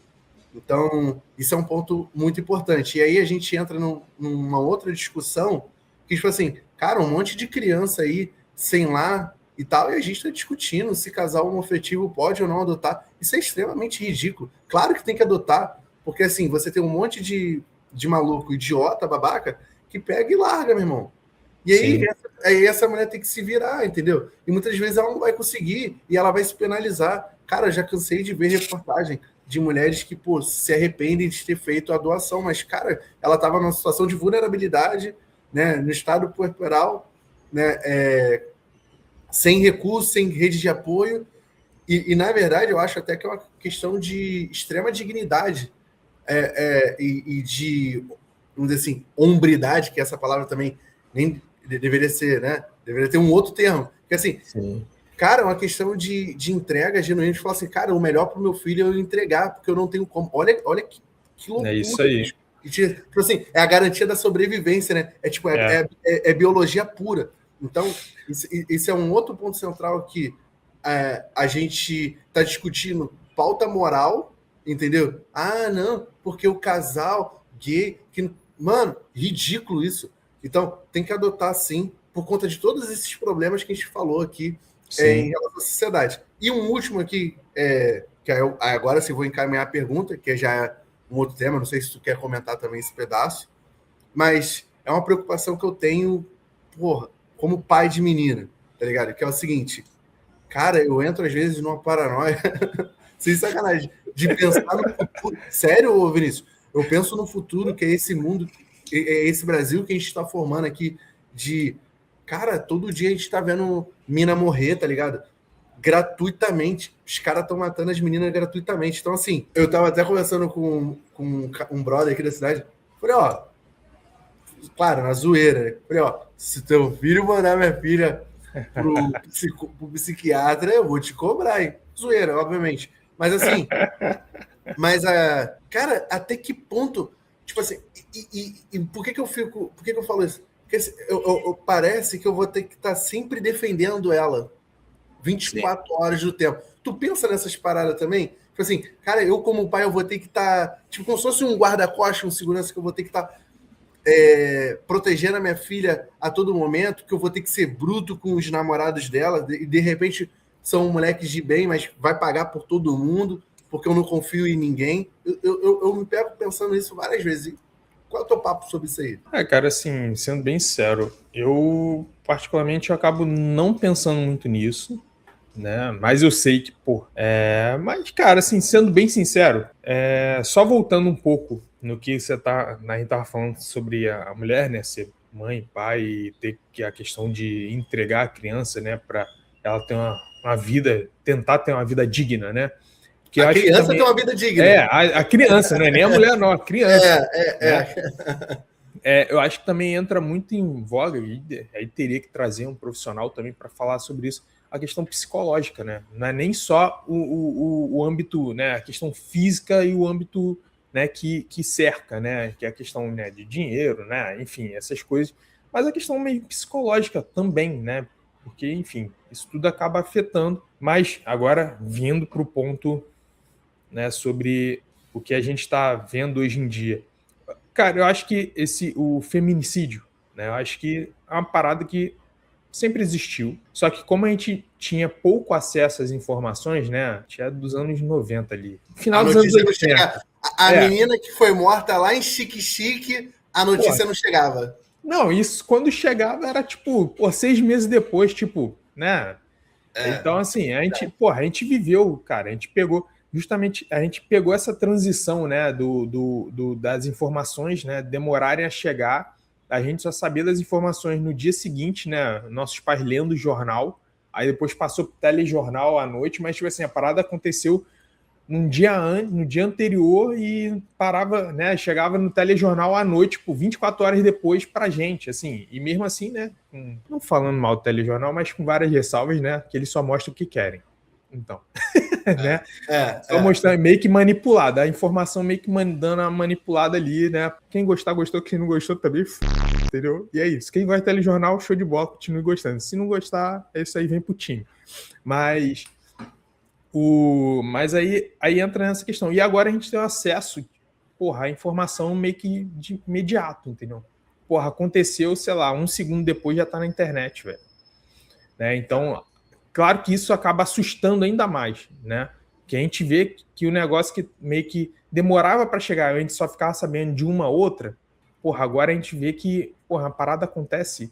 Então, isso é um ponto muito importante. E aí a gente entra numa outra discussão que, tipo assim, cara, um monte de criança aí sem lar e tal, e a gente está discutindo se casal homoafetivo pode ou não adotar. Isso é extremamente ridículo. Claro que tem que adotar, porque assim, você tem um monte de maluco, idiota, babaca, que pega e larga, meu irmão. E aí essa mulher tem que se virar, entendeu? E muitas vezes ela não vai conseguir e ela vai se penalizar. Cara, já cansei de ver reportagem de mulheres que, pô, se arrependem de ter feito a doação, mas, cara, ela estava numa situação de vulnerabilidade, né, no estado puerperal, né, sem recursos, sem rede de apoio, e, na verdade, eu acho até que é uma questão de extrema dignidade e de, vamos dizer assim, hombridade, que essa palavra também nem deveria ser, né? Deveria ter um outro termo. Porque, assim, cara, é uma questão de entrega genuína, de falar assim, cara, o melhor para o meu filho é eu entregar, porque eu não tenho como. Olha que loucura. É isso aí. Tipo assim, é a garantia da sobrevivência, né? É biologia pura. Então, isso é um outro ponto central que a gente está discutindo pauta moral, entendeu? Ah, não, porque o casal gay... Mano, ridículo isso. Então, tem que adotar, sim, por conta de todos esses problemas que a gente falou aqui em relação à sociedade. E um último aqui, que agora sim vou encaminhar a pergunta, que já é um outro tema, não sei se tu quer comentar também esse pedaço, mas é uma preocupação que eu tenho, porra, como pai de menina, tá ligado? Que é o seguinte, cara, eu entro às vezes numa paranoia, sem sacanagem, de pensar no futuro. Sério, Vinícius? Eu penso no futuro, que é esse mundo, é esse Brasil que a gente está formando aqui, de... Cara, todo dia a gente tá vendo mina morrer, tá ligado? Gratuitamente. Os caras estão matando as meninas gratuitamente. Então, assim, eu tava até conversando com um brother aqui da cidade. Falei, ó, claro, na zoeira, né? Falei, ó, se teu filho mandar minha filha pro psiquiatra, eu vou te cobrar, hein? Zoeira, obviamente. Mas assim, cara, até que ponto, tipo assim, e por que eu falo isso? Porque parece que eu vou ter que estar sempre defendendo ela 24 horas do tempo. Tu pensa nessas paradas também? Tipo assim, cara, eu como pai, eu vou ter que estar, tipo, como se fosse um guarda-costas, um segurança, que eu vou ter que estar protegendo a minha filha a todo momento, que eu vou ter que ser bruto com os namorados dela, e de repente são moleques de bem, mas vai pagar por todo mundo, porque eu não confio em ninguém. Eu me pego pensando nisso várias vezes. Qual é o teu papo sobre isso aí? Cara, assim, sendo bem sincero, eu particularmente acabo não pensando muito nisso, né? Mas eu sei que, pô, mas, cara, assim, sendo bem sincero, só voltando um pouco no que a gente tava falando sobre a mulher, né, ser mãe, pai, e ter que a questão de entregar a criança, né, para ela ter uma vida, tentar ter uma vida digna, né? Porque A eu acho que criança também tem uma vida digna. a criança, não é nem a mulher, não, a criança, né? É. Eu acho que também entra muito em voga, e aí teria que trazer um profissional também para falar sobre isso, a questão psicológica, né? Não é nem só o âmbito, né, a questão física e o âmbito, né, que cerca, né, que é a questão, né, de dinheiro, né, enfim, essas coisas, mas a questão meio psicológica também, né, porque, enfim, isso tudo acaba afetando. Mas agora, vindo para o ponto, né, sobre o que a gente está vendo hoje em dia. Cara, eu acho que o feminicídio, né, eu acho que é uma parada que sempre existiu, só que como a gente tinha pouco acesso às informações, né, tinha dos anos 90 ali, A final dos anos notícia não 80. chegava. A menina que foi morta lá em Xique-Chique, a notícia não chegava. Não, isso quando chegava era tipo, 6 meses depois, tipo, né? Então, assim, a gente viveu, cara, a gente pegou essa transição, né, das informações, né, demorarem a chegar, a gente só sabia das informações no dia seguinte, né, nossos pais lendo o jornal, aí depois passou pro telejornal à noite, mas, tipo assim, a parada aconteceu no dia anterior e parava, né, chegava no telejornal à noite, tipo, 24 horas depois pra gente, assim, e mesmo assim, né, não falando mal do telejornal, mas com várias ressalvas, né, que eles só mostram o que querem. Então, né, só mostrando, meio que manipulada, a informação meio que dando uma manipulada ali, né, quem gostar, gostou, quem não gostou também, entendeu? E é isso, quem gosta de telejornal, show de bola, continue gostando, se não gostar, é isso aí, vem pro time. Mas aí entra nessa questão. E agora a gente tem acesso, à informação meio que de imediato, entendeu? Aconteceu, sei lá, 1 segundo depois já tá na internet, velho. Né? Então, claro que isso acaba assustando ainda mais, né? Que a gente vê que o negócio que meio que demorava para chegar, a gente só ficava sabendo de uma outra, agora a gente vê que, a parada acontece,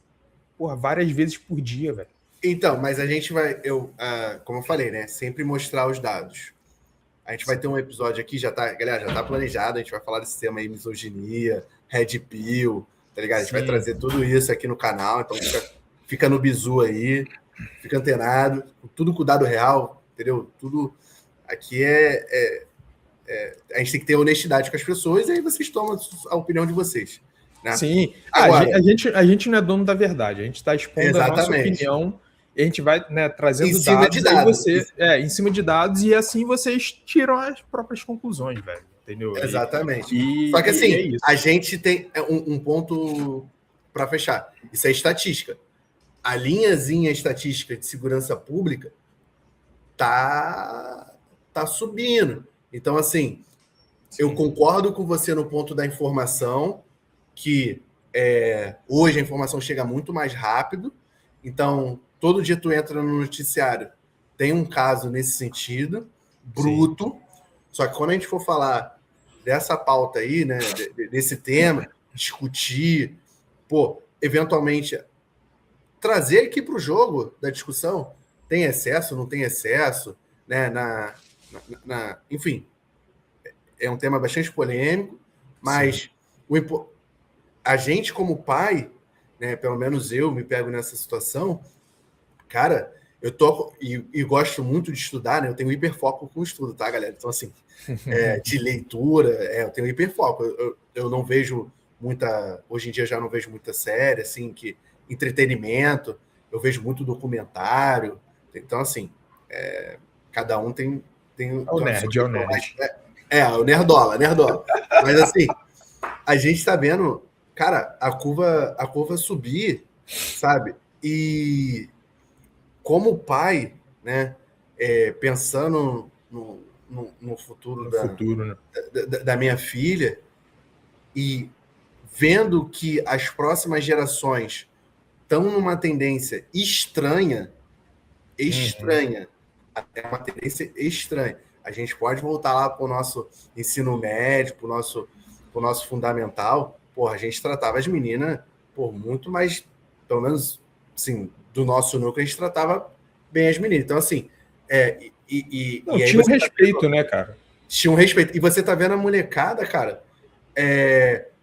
várias vezes por dia, velho. Então, mas a gente vai, como eu falei, né? Sempre mostrar os dados. A gente vai ter um episódio aqui, galera, já tá planejado, a gente vai falar desse tema aí, misoginia, red pill, tá ligado? A gente vai trazer tudo isso aqui no canal, então fica no bizu aí, fica antenado, tudo com dado real, entendeu? Tudo aqui a gente tem que ter honestidade com as pessoas e aí vocês tomam a opinião de vocês. Né? Sim, agora, a gente não é dono da verdade, a gente está expondo exatamente. a nossa opinião, e a gente vai, né, trazendo em cima dados, de dados. em cima de dados, e assim vocês tiram as próprias conclusões, velho, entendeu? Exatamente. Só que assim, a gente tem um ponto para fechar, isso é estatística. A linhazinha estatística de segurança pública tá subindo. Então, assim, eu concordo com você no ponto da informação, que hoje a informação chega muito mais rápido. Então, todo dia tu entra no noticiário, tem um caso nesse sentido, bruto. Sim. Só que quando a gente for falar dessa pauta aí, né, desse tema, discutir, eventualmente trazer aqui para o jogo da discussão, tem excesso, não tem excesso, né, enfim, é um tema bastante polêmico, mas a gente como pai, né, pelo menos eu me pego nessa situação, cara, eu tô e gosto muito de estudar, né, eu tenho hiperfoco com o estudo, tá, galera? Então, assim, de leitura, eu tenho hiperfoco, eu não vejo hoje em dia já não vejo muita série, assim, que entretenimento, eu vejo muito documentário, então, assim, cada um tem o nerd, é o nerd. O nerdola. Mas, assim, a gente tá vendo, cara, a curva subir, sabe? E como pai, né, pensando no futuro, né? da minha filha e vendo que as próximas gerações estão numa tendência estranha, é uma tendência estranha. A gente pode voltar lá para o nosso ensino médio, para o nosso fundamental. A gente tratava as meninas muito mais, pelo menos, assim, do nosso núcleo, a gente tratava bem as meninas. Então, assim, tinha um respeito, né, cara? Tinha um respeito. E você tá vendo a molecada, cara,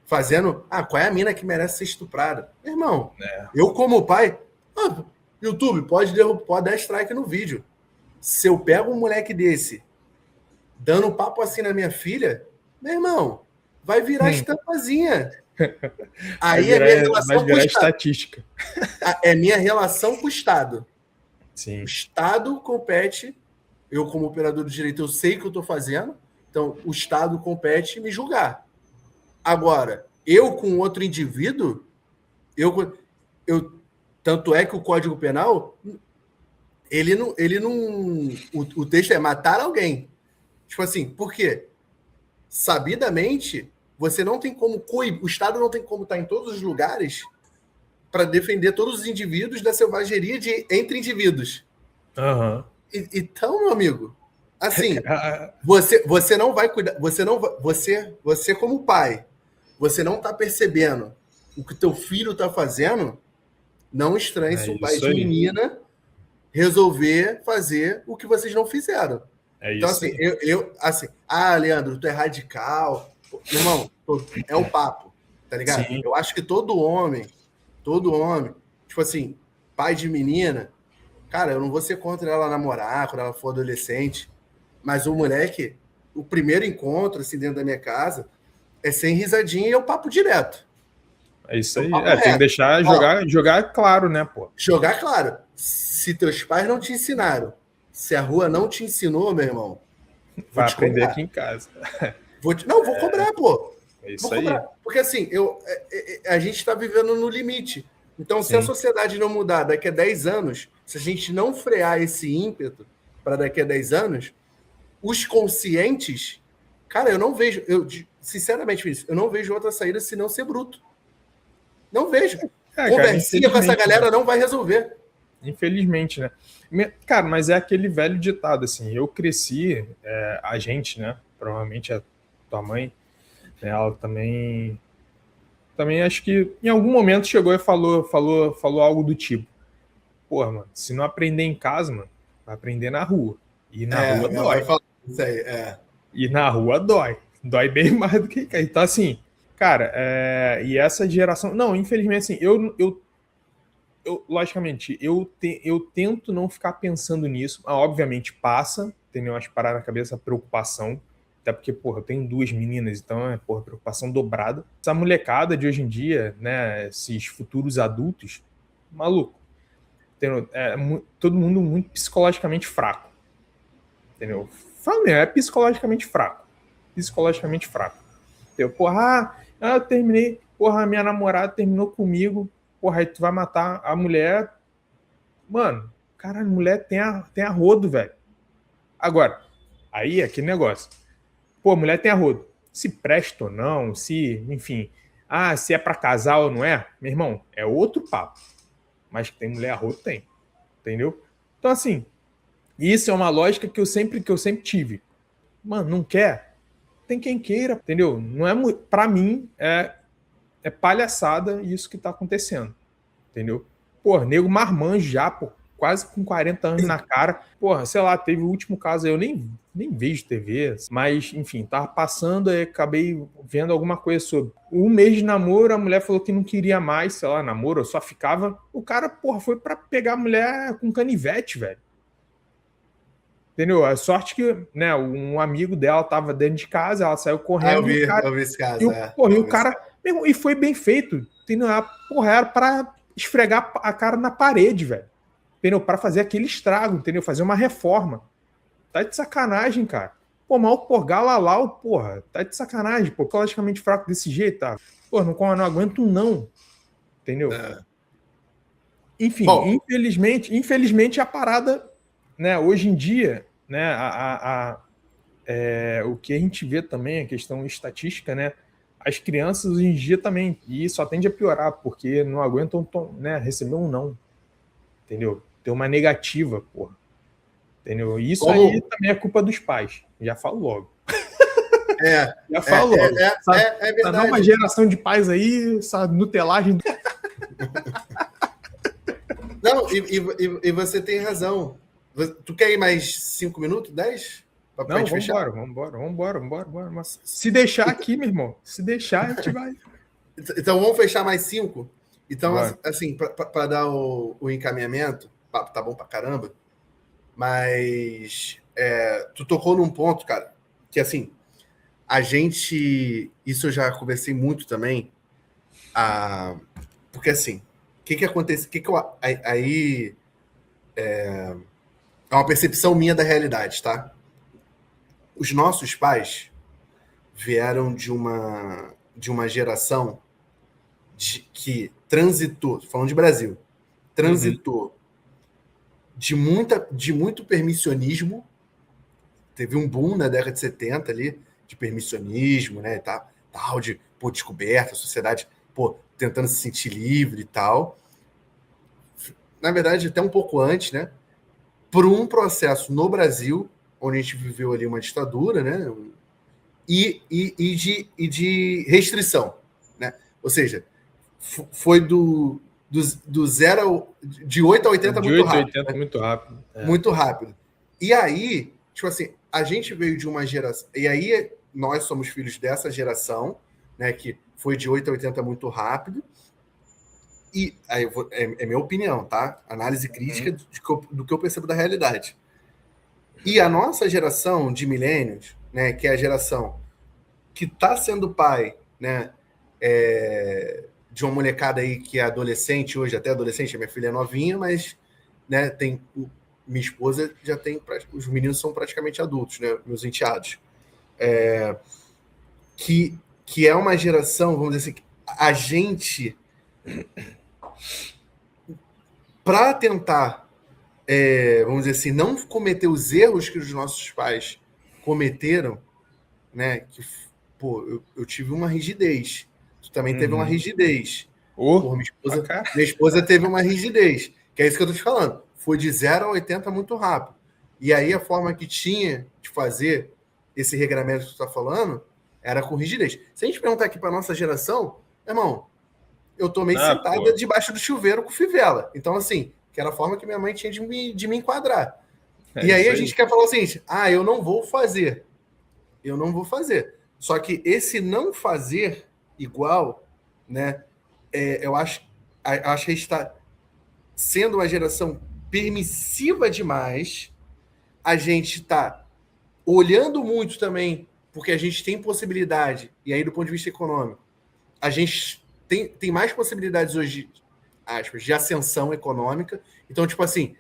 fazendo... qual é a mina que merece ser estuprada? Meu irmão, eu como pai... YouTube, pode dar strike no vídeo. Se eu pego um moleque desse dando papo assim na minha filha, meu irmão, vai virar estampazinha. Aí é minha relação com o Estado. Estatística. É minha relação com o Estado. Sim. O Estado compete, eu como operador de direito, eu sei o que eu estou fazendo, então o Estado compete me julgar. Agora, eu com outro indivíduo, tanto é que o Código Penal, ele não o texto é matar alguém. Tipo assim, por quê? Sabidamente, você não tem como coibir, o Estado não tem como estar em todos os lugares para defender todos os indivíduos da selvageria entre indivíduos. Uhum. Então, meu amigo, assim, você não vai cuidar, você como pai, você não está percebendo o que teu filho está fazendo, não estranhe se o pai de menina resolver fazer o que vocês não fizeram. Então, assim, Leandro, tu é radical. Irmão, é o papo, tá ligado? Sim. Eu acho que todo homem, tipo assim, pai de menina, cara, eu não vou ser contra ela namorar quando ela for adolescente, mas o moleque, o primeiro encontro, assim, dentro da minha casa, é sem risadinha e é o papo direto. É isso aí. Tem que deixar jogar claro, né, pô? Jogar claro. Se teus pais não te ensinaram, se a rua não te ensinou, meu irmão, vai aprender aqui em casa. Vou cobrar, pô. É isso aí. Porque assim, a gente está vivendo no limite. Então, se a sociedade não mudar daqui a 10 anos, se a gente não frear esse ímpeto para daqui a 10 anos, os conscientes, cara, eu não vejo, sinceramente, eu não vejo outra saída senão ser bruto. Não vejo. Conversinha com essa galera não vai resolver. Infelizmente, né? Cara, mas é aquele velho ditado, assim, eu cresci, a gente, né? Provavelmente a tua mãe, né, ela também acho que em algum momento chegou e falou algo do tipo, porra, mano, se não aprender em casa, mano, vai aprender na rua. E na rua dói. Isso aí, E na rua dói. Dói bem mais do que... Então, assim, cara, e essa geração... Não, infelizmente, assim, eu logicamente, eu tento não ficar pensando nisso. Obviamente passa, tem umas paradas na cabeça, preocupação. Até porque, porra, eu tenho 2 meninas, então preocupação dobrada. Essa molecada de hoje em dia, né, esses futuros adultos, maluco, todo mundo muito psicologicamente fraco. Entendeu? Fala mesmo, é psicologicamente fraco. Psicologicamente fraco. Eu terminei, a minha namorada terminou comigo, aí tu vai matar a mulher. Mano, cara, a mulher tem a rodo, velho. Agora, aí aquele negócio. A mulher tem a rodo. Se presta ou não, enfim, se é pra casar ou não é, meu irmão, é outro papo. Mas que tem mulher a rodo, tem. Entendeu? Então, assim, isso é uma lógica que eu sempre tive. Mano, não quer? Tem quem queira, entendeu? Não é, pra mim, é palhaçada isso que tá acontecendo. Entendeu? Nego marmanjo já, quase com 40 anos na cara. Sei lá, teve o último caso aí, eu nem vejo TV, mas, enfim, tava passando e acabei vendo alguma coisa sobre. 1 mês de namoro, a mulher falou que não queria mais, sei lá, namoro, só ficava. O cara, foi pra pegar a mulher com canivete, velho. Entendeu? A sorte que, né, um amigo dela tava dentro de casa, ela saiu correndo. Eu vi esse caso. E o cara. E foi bem feito. Entendeu? Era pra esfregar a cara na parede, velho. Entendeu? Pra fazer aquele estrago, entendeu? Fazer uma reforma. Tá de sacanagem, cara. Mal por Galalau, porra. Tá de sacanagem, psicologicamente fraco desse jeito, tá? Não aguento, não. Entendeu? Enfim, infelizmente a parada, né, hoje em dia, né, o que a gente vê também, a questão estatística, né, as crianças hoje em dia também, e só tende a piorar, porque não aguentam, né, receber um não, entendeu? Ter uma negativa, porra. Entendeu? Isso aí também é culpa dos pais, já falo logo. Já falo logo. É verdade. Tá nova geração de pais aí, essa nutelagem... Não, e você tem razão. Tu quer ir mais 5 minutos, 10? Não, vambora. Mas se deixar aqui, meu irmão, se deixar, a gente vai. Então, vamos fechar mais 5. Então, Bora. assim, para dar o encaminhamento, papo tá bom pra caramba, mas tu tocou num ponto, cara, que assim, a gente... Isso eu já conversei muito também, porque assim, o que acontece? Aí é uma percepção minha da realidade, tá? Os nossos pais vieram de uma geração que transitou, falando de Brasil, transitou de muito permissionismo. Teve um boom na década de 70 ali, de permissionismo, né, tal, de descoberta, a sociedade tentando se sentir livre e tal. Na verdade, até um pouco antes, né, por um processo no Brasil, onde a gente viveu ali uma ditadura, né, e de restrição, né? Ou seja, foi do zero, de 8 a 80 De muito 8 a rápido. 80 né? muito rápido. Muito rápido. E aí, tipo assim, a gente veio de uma geração... E aí, nós somos filhos dessa geração, né, que foi de 8 a 80 muito rápido. E aí é minha opinião, tá? Análise crítica do que eu percebo da realidade. E a nossa geração de milênios, né, que é a geração que está sendo pai, né, de uma molecada aí que é adolescente, hoje até adolescente, minha filha é novinha, mas, né, minha esposa já tem... Os meninos são praticamente adultos, né, meus enteados. Que é uma geração, vamos dizer assim, a gente... Para tentar, vamos dizer assim, não cometer os erros que os nossos pais cometeram, né? Que, eu tive uma rigidez. Tu também teve uma rigidez. Minha esposa teve uma rigidez. Que é isso que eu tô te falando. Foi de 0 a 80 muito rápido. E aí a forma que tinha de fazer esse regramento que tu tá falando era com rigidez. Se a gente perguntar aqui para nossa geração, irmão, eu tomei sentada debaixo do chuveiro com fivela. Então, assim, que era a forma que minha mãe tinha de me enquadrar. E aí a gente quer falar o seguinte, eu não vou fazer. Eu não vou fazer. Só que esse não fazer igual, né, eu acho que a gente está sendo uma geração permissiva demais. A gente está olhando muito também, porque a gente tem possibilidade, e aí do ponto de vista econômico, a gente tem mais possibilidades hoje, aspas, de ascensão econômica. Então, tipo assim,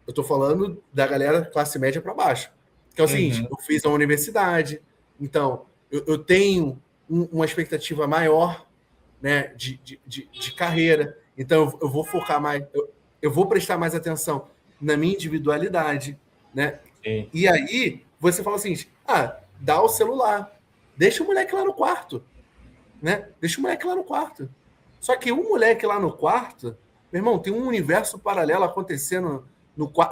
eu tô falando da galera classe média para baixo. Que é o seguinte, eu fiz a universidade, então eu tenho uma expectativa maior, né, de carreira. Então eu vou focar mais, eu vou prestar mais atenção na minha individualidade, né? Sim. E aí você fala assim, dá o celular, deixa o moleque lá no quarto, né? Deixa o moleque lá no quarto. Só que o moleque lá no quarto, meu irmão, tem um universo paralelo acontecendo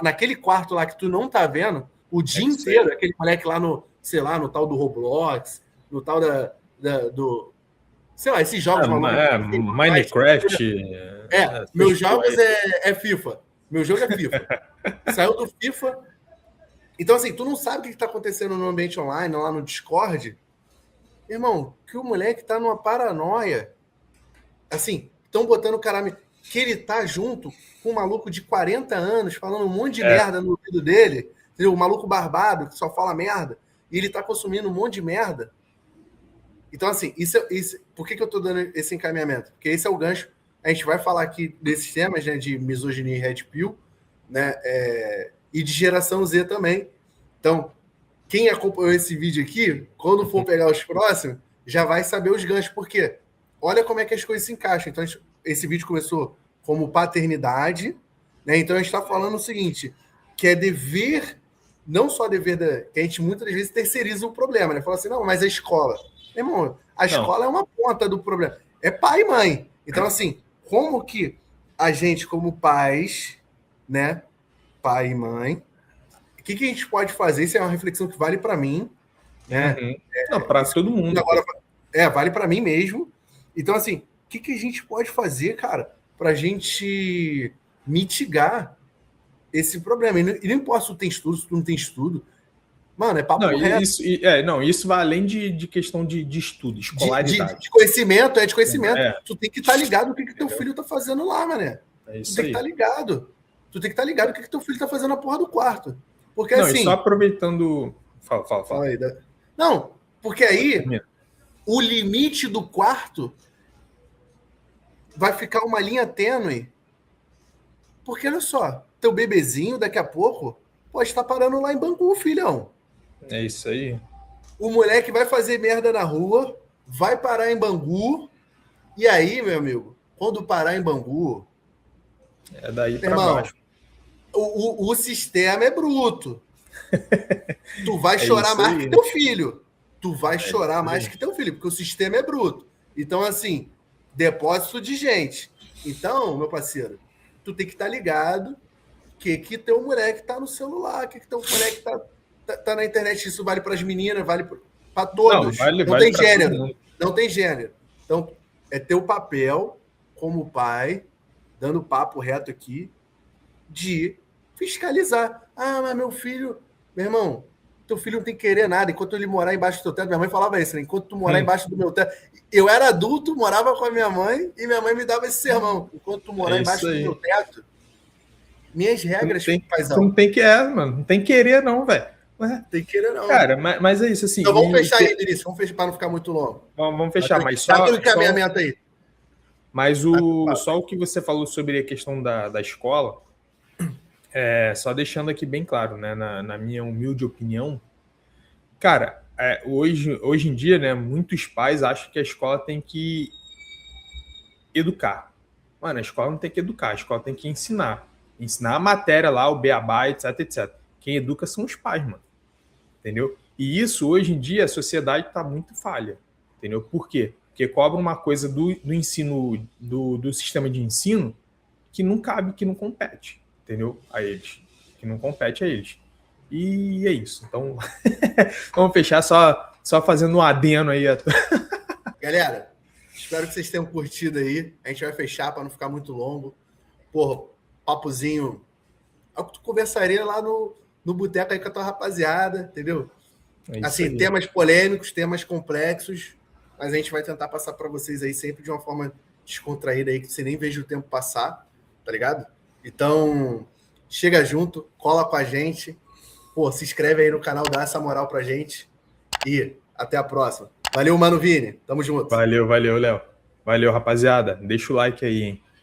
naquele quarto lá que tu não tá vendo o dia inteiro, aquele moleque lá no, sei lá, no tal do Roblox, no tal do... Sei lá, esses jogos malucos. Minecraft. Meus jogos é FIFA. Meu jogo é FIFA. Saiu do FIFA. Então, assim, tu não sabe o que está acontecendo no ambiente online, lá no Discord. Irmão, que o moleque tá numa paranoia. Assim, estão botando o cara... Que ele tá junto com um maluco de 40 anos falando um monte de merda no ouvido dele. Entendeu? O maluco barbado que só fala merda. E ele tá consumindo um monte de merda. Então, assim, isso, por que eu tô dando esse encaminhamento? Porque esse é o gancho. A gente vai falar aqui desses temas, né, de misoginia e red pill, né, e de geração Z também. Então, quem acompanhou esse vídeo aqui, quando for pegar os próximos, já vai saber os ganchos. Por quê? Olha como é que as coisas se encaixam. Então, esse vídeo começou como paternidade, né? Então, a gente está falando o seguinte, que é dever, não só dever, que a gente muitas vezes terceiriza o problema, né? Fala assim, não, mas a escola... Irmão, a escola é uma ponta do problema. É pai e mãe. Então, assim, como que a gente, como pais, né? Pai e mãe, o que a gente pode fazer? Isso é uma reflexão que vale para mim, né? Para todo mundo. Agora, vale para mim mesmo. Então, assim, o que a gente pode fazer, cara, para a gente mitigar esse problema? E não importa se tu tem estudo, se tu não tem estudo, Mano, é papo Não, reto. isso vai além de questão de estudo, escolaridade. De conhecimento, de conhecimento. É. Tu tem que estar ligado o que teu filho tá fazendo lá, mané. É isso Tu tem que estar ligado. Tu tem que estar ligado o que teu filho tá fazendo na porra do quarto. Porque Não, assim... e só aproveitando... Fala. Aí, não, porque aí o limite do quarto vai ficar uma linha tênue. Porque, olha só, teu bebezinho daqui a pouco pode estar parando lá em Bangu, filhão. É isso aí. O moleque vai fazer merda na rua, vai parar em Bangu, e aí, meu amigo, quando parar em Bangu... É daí para baixo. O sistema é bruto. Tu vai chorar mais que teu filho. Tu vai chorar mais que teu filho, porque o sistema é bruto. Então, assim, depósito de gente. Então, meu parceiro, tu tem que estar ligado que teu moleque tá no celular, que teu moleque tá na internet. Isso vale para as meninas, vale para todos. Não tem gênero. Não tem gênero. Então, é teu papel como pai, dando papo reto aqui, de fiscalizar. Ah, mas meu filho... Meu irmão, teu filho não tem que querer nada. Enquanto ele morar embaixo do teu teto... Minha mãe falava isso, né? Enquanto tu morar embaixo do meu teto... Eu era adulto, morava com a minha mãe, e minha mãe me dava esse sermão. Enquanto tu morar embaixo do meu teto... Minhas regras, paizão. Não tem que mano. Não tem que querer, não, velho. Tem que querer, não. Cara, mas é isso, assim... Então vamos fechar aí, Vinícius. Vamos fechar para não ficar muito longo. Vamos fechar, mas só... Dá teu encaminhamento aí. Mas só o que você falou sobre a questão da escola... só deixando aqui bem claro, né, na minha humilde opinião, cara, hoje em dia, né, muitos pais acham que a escola tem que educar. Mano, a escola não tem que educar, a escola tem que ensinar. Ensinar a matéria lá, o beabá, etc. Quem educa são os pais, mano. Entendeu? E isso, hoje em dia, a sociedade está muito falha. Entendeu? Por quê? Porque cobra uma coisa do ensino, do sistema de ensino, que não cabe, que não compete. Entendeu? A eles. Que não compete a eles. E é isso. Então, vamos fechar só fazendo um adeno aí. Galera, espero que vocês tenham curtido aí. A gente vai fechar para não ficar muito longo. Porra, papozinho. É o que tu conversaria lá no boteco aí com a tua rapaziada, entendeu? Assim, temas polêmicos, temas complexos, mas a gente vai tentar passar para vocês aí sempre de uma forma descontraída aí, que você nem veja o tempo passar, tá ligado? Então, chega junto, cola com a gente. Pô, se inscreve aí no canal, dá essa moral pra gente. E até a próxima. Valeu, Mano Vini. Tamo junto. Valeu, Léo. Valeu, rapaziada. Deixa o like aí, hein?